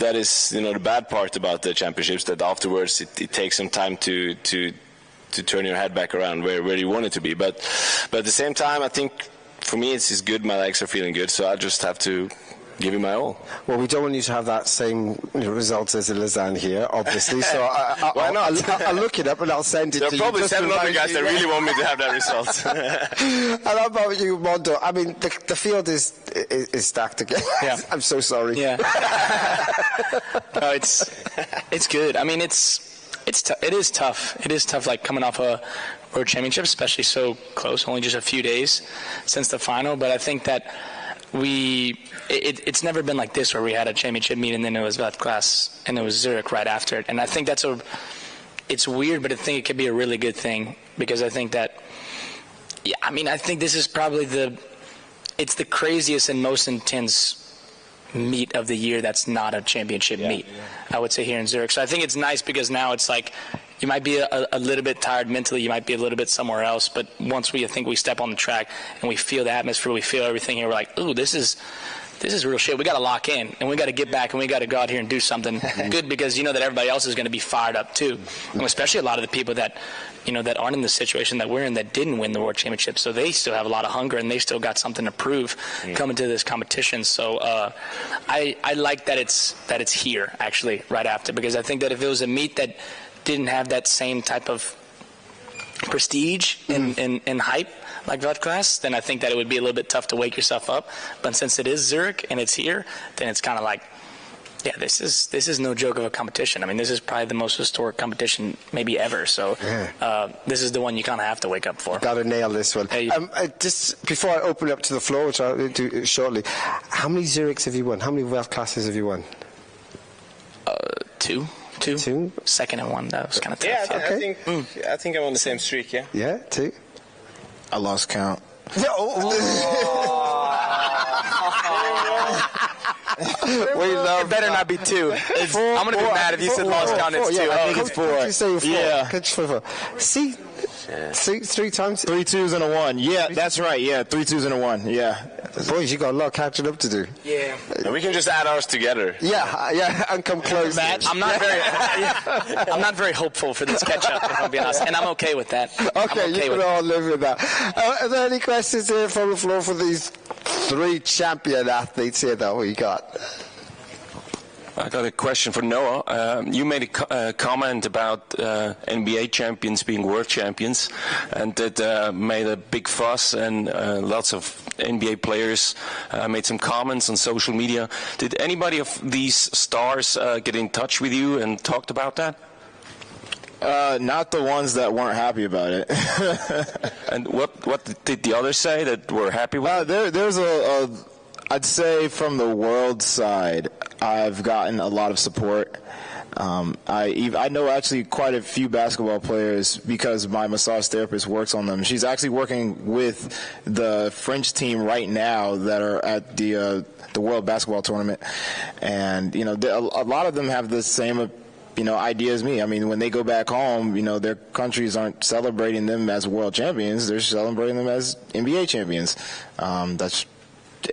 S18: the bad part about the championships, that afterwards it takes some time to turn your head back around where you want it to be. But at the same time, I think for me it's good. My legs are feeling good, so I just have to give it my all.
S1: Well, we don't want you to have that same results as in Lausanne here, obviously. So
S18: why not?
S1: I'll look it up and I'll send it to you.
S18: There are probably 7 other guys that really want me to have that result.
S1: And how about you, Mondo? I mean, the field is stacked again.
S19: Yeah.
S1: I'm so sorry.
S19: Yeah. No, it's good. I mean, it is tough. It is tough, like coming off a World Championship, especially so close, only just a few days since the final. But I think that it's never been like this where we had a championship meet and then it was Weltklasse and it was Zurich right after it. And I think it's weird, but I think it could be a really good thing, because I think that, I think this is probably it's the craziest and most intense meet of the year that's not a championship meet, I would say, here in Zurich. So I think it's nice because now it's like you might be a little bit tired mentally, you might be a little bit somewhere else, but once we step on the track and we feel the atmosphere, we feel everything here, we're like, ooh, this is real shit. We got to lock in, and we got to get back, and we got to go out here and do something good, because you know that everybody else is going to be fired up too, and especially a lot of the people that, you know, that aren't in the situation that we're in, that didn't win the World Championship. So they still have a lot of hunger, and they still got something to prove coming to this competition. So I like that it's here actually right after, because I think that if it was a meet that didn't have that same type of prestige and hype like Weltklasse, then I think that it would be a little bit tough to wake yourself up. But since it is Zurich and it's here, then it's kind of like, yeah, this is no joke of a competition. I mean, this is probably the most historic competition maybe ever. So this is the one you kind of have to wake up for.
S1: Got to nail this one. Just before I open up to the floor, which I'll do shortly, how many Zurichs have you won? How many Weltklasses have you won?
S19: Two. Second and one. That was kind of tough.
S18: Yeah, okay. I think I'm on the same streak. Yeah.
S1: Yeah, 2.
S17: I lost count.
S19: I'm it better not be 2. I'm going to be mad if you said lost count. It's 2.
S1: Yeah, I think it's 4. Could you say 4?
S17: Yeah.
S1: Could you say 4? See? 3 times?
S17: 3 2s and a 1. Yeah, that's right. Yeah, 3 2s and a 1 Yeah.
S1: Boys, you got a lot of catching up to do.
S19: Yeah.
S18: And we can just add ours together.
S1: Yeah, and come close.
S19: Matt, I'm not very hopeful for this catch-up, if I'm being honest, and I'm okay with that.
S1: Okay, you can all live with that. Are there any questions here from the floor for these 3 champion athletes here that we got?
S20: I got a question for Noah. You made a comment about NBA champions being world champions, and that made a big fuss, and lots of NBA players made some comments on social media. Did anybody of these stars get in touch with you and talked about that?
S17: Not the ones that weren't happy about it.
S20: And what did the others say that were happy with it?
S17: There's I'd say from the world side, I've gotten a lot of support. I know actually quite a few basketball players because my massage therapist works on them. She's actually working with the French team right now that are at the World Basketball Tournament, and you know a lot of them have the same idea as me. I mean, when they go back home, their countries aren't celebrating them as world champions; they're celebrating them as NBA champions.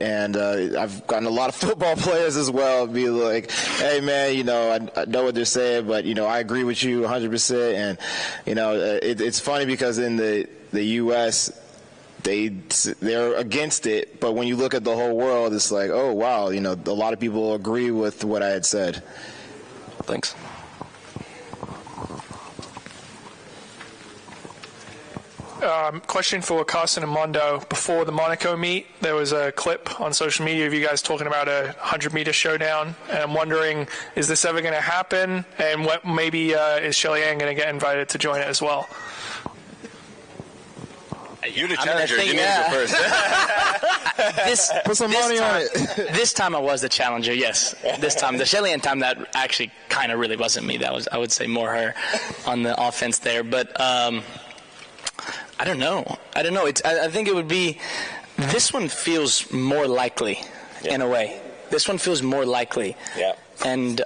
S17: And I've gotten a lot of football players as well be like, hey man, I know what they're saying, but I agree with you 100%. And it's funny because in the U.S. they're against it, but when you look at the whole world, it's like, oh wow, a lot of people agree with what I had said.
S20: Thanks.
S13: Question for Karsten and Mondo. Before the Monaco meet, there was a clip on social media of you guys talking about a 100-meter showdown, and I'm wondering, is this ever going to happen? And what maybe is Shericka going to get invited to join it as well?
S18: You're the challenger. You need to go first.
S17: Put some money on it.
S19: This time I was the challenger, yes. This time. The Shericka time, that actually kind of really wasn't me. That was, I would say, more her on the offense there. But I don't know. I think it would be. This one feels more likely, in a way. This one feels more likely.
S18: Yeah.
S19: And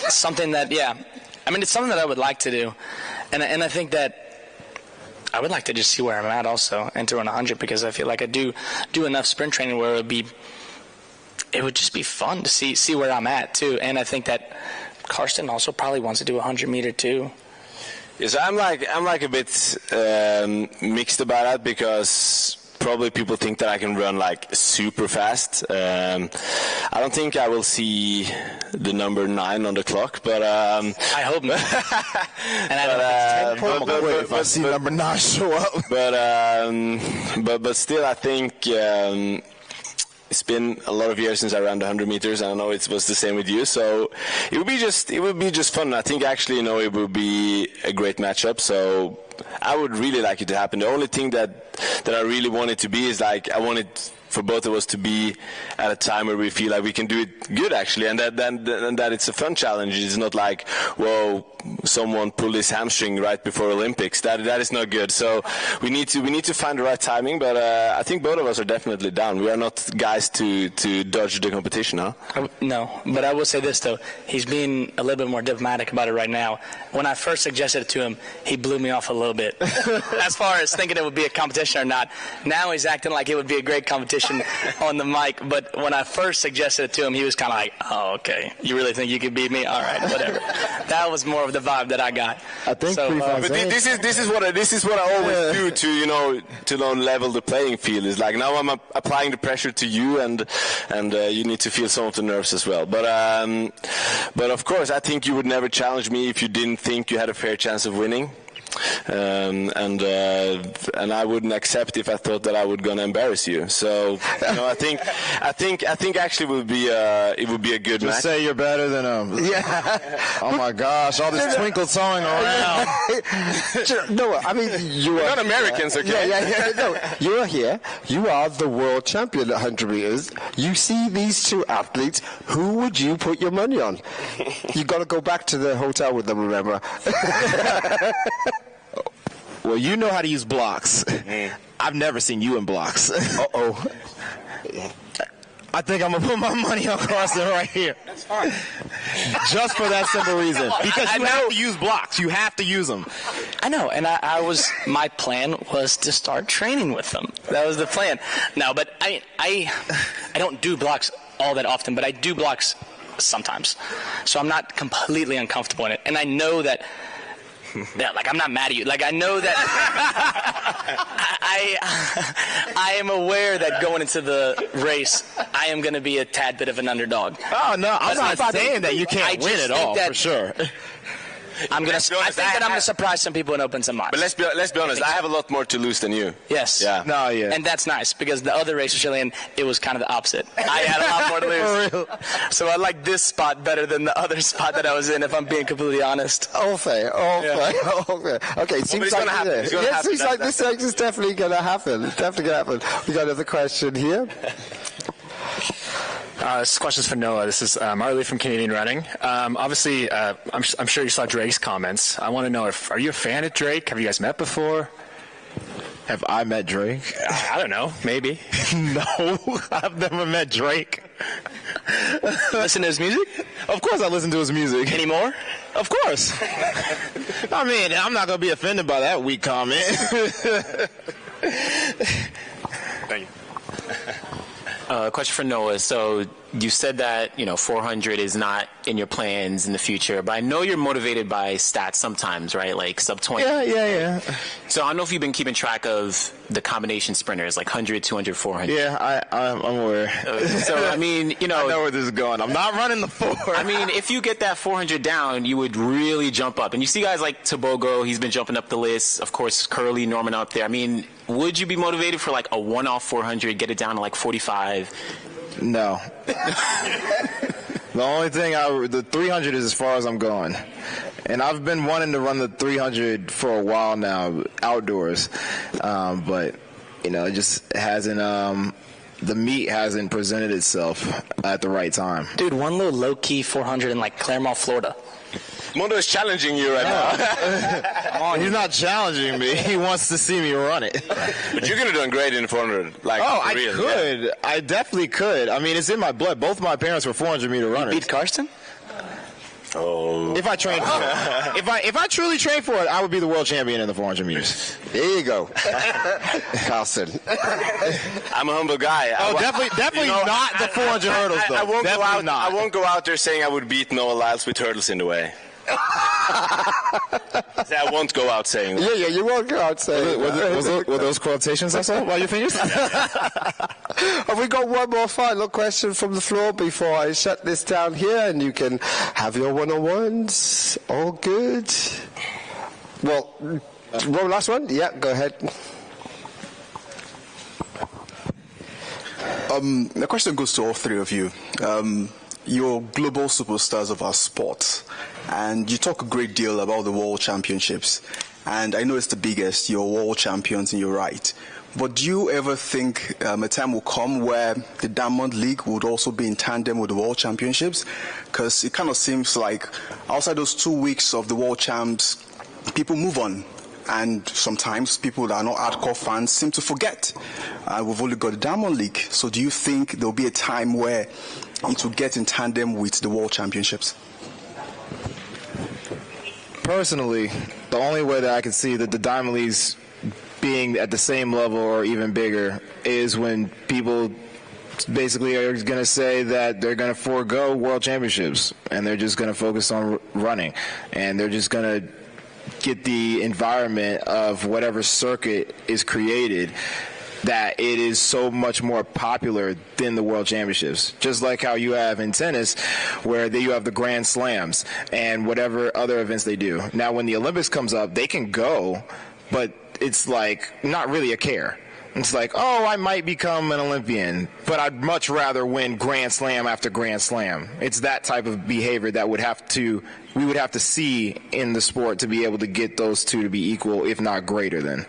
S19: something that, I mean, it's something that I would like to do, and I think that I would like to just see where I'm at also, and to run 100, because I feel like I do enough sprint training where it would just be fun to see where I'm at too. And I think that Karsten also probably wants to do a 100-meter too.
S18: Yes, I'm like a bit mixed about that, because probably people think that I can run like super fast. I don't think I will see the number 9 on the clock, but I
S19: hope not. And
S17: I don't think if I see number 9 show up.
S18: But still, I think. It's been a lot of years since I ran the 100 meters, and I know it was the same with you. So it would be just fun. I think actually, it would be a great matchup. So I would really like it to happen. The only thing that I really want it to be is like, I want it for both of us to be at a time where we feel like we can do it good, actually, and that it's a fun challenge. It's not like, whoa, someone pulled his hamstring right before Olympics. That is not good. So we need to find the right timing. But I think both of us are definitely down. We are not guys to dodge the competition, huh?
S19: No, but I will say this though: he's being a little bit more diplomatic about it right now. When I first suggested it to him, he blew me off a little bit, as far as thinking it would be a competition or not. Now he's acting like it would be a great competition on the mic. But when I first suggested it to him, he was kind of like, "Oh, okay. You really think you could beat me? All right, whatever." That was more of the vibe that I got.
S17: I think
S19: so,
S18: but this is what I always do to level the playing field. Is like, now I'm applying the pressure to you, and you need to feel some of the nerves as well. But of course, I think you would never challenge me if you didn't think you had a fair chance of winning. And I wouldn't accept if I thought that I would gonna embarrass you. So I think actually it would be a good match.
S17: Just say you're better than him.
S1: Yeah.
S17: Oh my gosh, all this twinkle toeing around.
S1: No, I mean
S18: We're not Americans, okay?
S1: Yeah. No, you are here. You are the world champion at 100 meters. You see these two athletes. Who would you put your money on? You got to go back to the hotel with them. Remember.
S17: Well, you know how to use blocks. I've never seen you in blocks.
S1: Uh-oh.
S17: I think I'm going to put my my on Karsten right here.
S19: That's fine.
S17: Just for that simple reason. Because you have to use blocks. You have to use them.
S19: I know, and my plan was to start training with them. That was the plan. No, but I don't do blocks all that often, but I do blocks sometimes. So I'm not completely uncomfortable in it. And I know that, like, I'm not mad at you. Like, I know that I am aware that going into the race, I am going to be a tad bit of an underdog.
S17: Oh, no, I'm not saying that you can't win at all, for sure.
S19: I think that I'm going to surprise some people and open some eyes.
S18: But let's be honest. I have a lot more to lose than you.
S19: Yes.
S18: Yeah.
S17: No, yeah.
S19: And that's nice because the other race was Chilean. It was kind of the opposite. I had a lot more to lose.
S17: For real.
S19: So I like this spot better than the other spot that I was in, if I'm being completely honest.
S1: All fair. Okay, it seems like this is definitely going to happen. It's definitely going to happen. We got another question here.
S21: This question's for Noah. This is Marley from Canadian Running. Obviously, I'm sure you saw Drake's comments. I want to know, are you a fan of Drake? Have you guys met before?
S17: Have I met Drake?
S21: I don't know. Maybe.
S17: No, I've never met Drake.
S19: Listen to his music?
S17: Of course I listen to his music.
S19: Anymore?
S17: Of course. I mean, I'm not going to be offended by that weak comment.
S21: Thank you.
S10: Question for Noah. So you said that 400 is not in your plans in the future, but I know you're motivated by stats sometimes, right? Like sub 20.
S17: Yeah.
S10: So I don't know if you've been keeping track of the combination sprinters, like 100, 200, 400.
S17: Yeah, I'm aware.
S10: So I mean,
S17: I know where this is going. I'm not running the 4.
S10: I mean, if you get that 400 down, you would really jump up. And you see guys like Tobogo, he's been jumping up the list. Of course, Curly, Norman up there. I mean, would you be motivated for like a one-off 400, get it down to like 45?
S17: No. The only thing, the 300 is as far as I'm going. And I've been wanting to run the 300 for a while now, outdoors. But, it just hasn't, the meet hasn't presented itself at the right time.
S19: Dude, one little low-key 400 in like Claremont, Florida.
S18: Mondo is challenging you right now.
S17: He's not challenging me. He wants to see me run it.
S18: But you're going to do great in 400. Like,
S17: I
S18: real,
S17: could.
S18: Yeah.
S17: I definitely could. I mean, it's in my blood. Both my parents were 400-meter runners.
S19: You beat Karsten?
S18: Oh.
S17: If I trained for it. If I truly trained for it, I would be the world champion in the 400 meters.
S1: There you go. Karsten.
S18: I'm a humble guy.
S17: Definitely not the 400 hurdles, though.
S18: I won't go out there saying I would beat Noah Lyles with hurdles in the way. I won't go out saying that.
S1: Yeah, you won't go out saying that.
S17: Were those quotations I saw while you finished?
S1: Have we got one more final question from the floor before I shut this down here and you can have your one-on-ones? All good? Well, one last one? Yeah, go ahead.
S15: The question goes to all three of you. You're global superstars of our sport, and you talk a great deal about the World Championships, and I know it's the biggest. You're world champions and you're right. But do you ever think a time will come where the Diamond League would also be in tandem with the World Championships? Because it kind of seems like outside those 2 weeks of the World Champs, people move on. And sometimes people that are not hardcore fans seem to forget. We've only got the Diamond League. So do you think there'll be a time where it will get in tandem with the World Championships?
S17: Personally, the only way that I can see that the Diamond Leagues being at the same level or even bigger is when people basically are going to say that they're going to forego World Championships and they're just going to focus on running, and they're just going to get the environment of whatever circuit is created that it is so much more popular than the World Championships. Just like how you have in tennis, where you have the Grand Slams and whatever other events they do. Now, when the Olympics comes up, they can go, but it's like not really a care. It's like, oh, I might become an Olympian, but I'd much rather win Grand Slam after Grand Slam. It's that type of behavior that we would have to see in the sport to be able to get those two to be equal, if not greater than.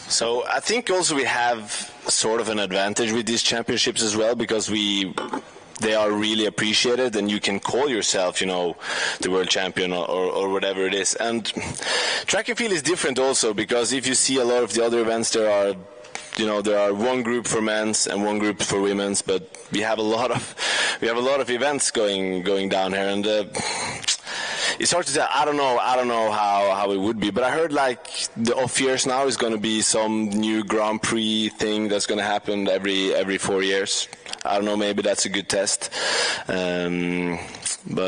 S18: So I think also we have sort of an advantage with these championships as well, because they are really appreciated, and you can call yourself, the world champion or whatever it is. And track and field is different also, because if you see a lot of the other events, there are one group for men's and one group for women's, but we have a lot of events going down here, and it's hard to say. I don't know how it would be, but I heard like the off years now is going to be some new Grand Prix thing that's going to happen every 4 years. I don't know, maybe that's a good test, but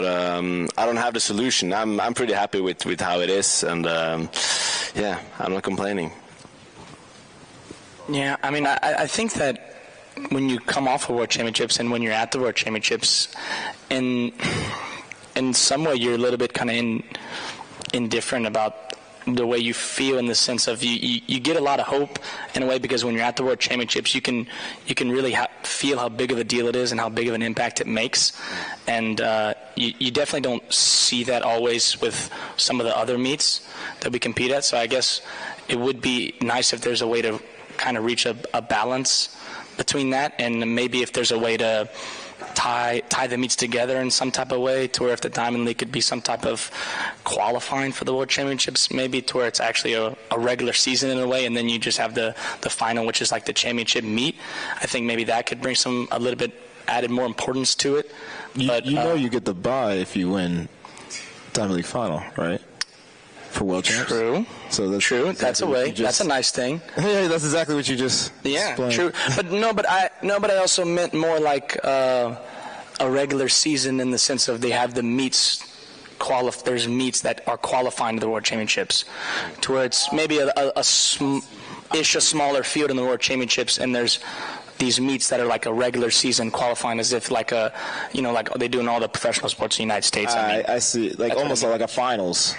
S18: I don't have the solution. I'm pretty happy with how it is, and I'm not complaining.
S19: Yeah, I mean, I think that when you come off of World Championships and when you're at the World Championships, in some way you're a little bit kind of indifferent about the way you feel, in the sense of you get a lot of hope in a way, because when you're at the World Championships you can really feel how big of a deal it is and how big of an impact it makes, and you definitely don't see that always with some of the other meets that we compete at. So I guess it would be nice if there's a way to kind of reach a balance between that, and maybe if there's a way to tie the meets together in some type of way, to where if the Diamond League could be some type of qualifying for the World Championships, maybe to where it's actually a regular season in a way, and then you just have the final, which is like the championship meet. I think maybe that could bring a little bit added more importance to it. But
S17: you get the bye if you win Diamond League final, right? For World Champs.
S19: True.
S17: So that's
S19: true.
S17: Exactly
S19: that's a way. That's a nice thing.
S17: Yeah, that's exactly what you just explained.
S19: True. But I also meant more like a regular season, in the sense of they have the meets. There's meets that are qualifying to the World Championships, to where it's maybe a smaller field in the World Championships, and there's these meets that are like a regular season qualifying, as if like like they do in all the professional sports in the United States.
S17: I see, like almost like a finals.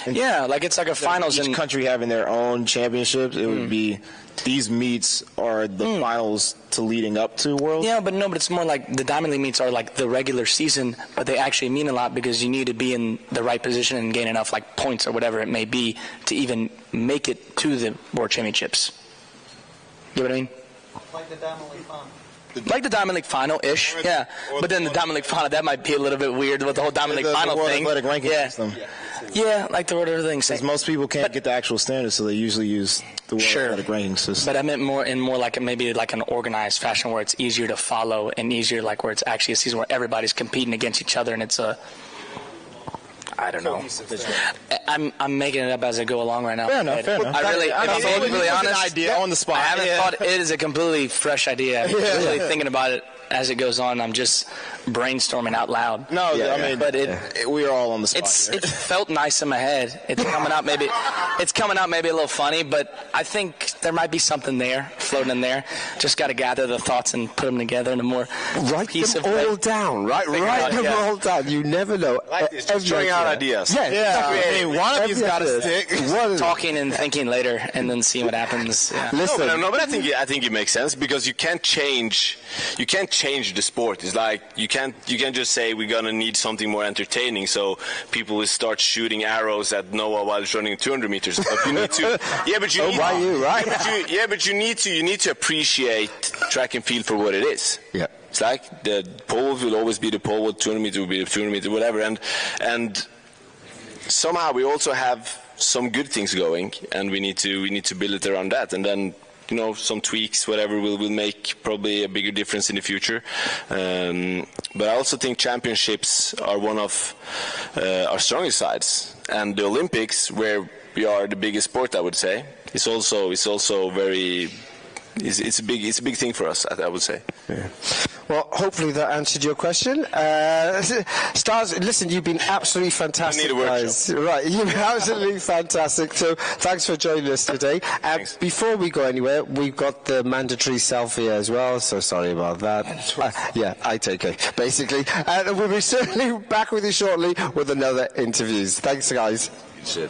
S19: Yeah, like it's like a finals.
S17: Each country having their own championships. It would be these meets are the finals to leading up to World.
S19: Yeah, but it's more like the Diamond League meets are like the regular season, but they actually mean a lot, because you need to be in the right position and gain enough like points or whatever it may be to even make it to the World Championships. You know what I mean?
S6: Like the Diamond League final.
S19: Like the Diamond League final-ish, yeah. But then the Diamond League final, that might be a little bit weird with the whole Diamond League final thing.
S17: Athletic ranking system.
S19: Yeah, like the World Athletic
S17: Because most people can't get the actual standards, so they usually use the World Athletic ranking system.
S19: But I meant more like maybe like an organized fashion, where it's easier to follow and easier, like where it's actually a season where everybody's competing against each other, and it's I don't know. I'm making it up as I go along right now.
S17: Fair enough.
S19: If I'm really honest,
S17: an idea on the spot.
S19: I haven't thought it is a completely fresh idea. I'm really thinking about it as it goes on. I'm just brainstorming out loud.
S17: No, I mean, but we are all on the spot.
S19: It felt nice in my head. It's coming out maybe a little funny, but I think there might be something there, floating in there. Just got to gather the thoughts and put them together in a more cohesive way.
S1: Write them all down, right? Write them all down. You never know.
S18: Like this, just throwing out ideas.
S1: Yeah.
S19: One of you's got to stick. Talking and thinking later, and then seeing what happens. Yeah.
S1: Listen,
S18: but I think it makes sense because you can't change the sport. It's like you can't just say we're gonna need something more entertaining, so people will start shooting arrows at Noah while he's running 200 meters. But you need to. Yeah, but you need.
S1: Why you right?
S18: But you need to appreciate track and field for what it is.
S1: Yeah.
S18: It's like the pole will always be the pole, 200 meter will be the 200 meter, whatever. And somehow we also have some good things going, and we need to build it around that. And then, some tweaks, whatever, will make probably a bigger difference in the future. But I also think championships are one of our strongest sides, and the Olympics, where we are the biggest sport, I would say, it's also very. It's a big thing for us, I would say.
S1: Yeah. Well, hopefully that answered your question. Stars, listen, you've been absolutely fantastic, guys. Right, you've been absolutely fantastic. So thanks for joining us today. Before we go anywhere, we've got the mandatory selfie as well. So sorry about that. I take it, basically. And we'll be certainly back with you shortly with another interviews. Thanks, guys.
S18: Shit.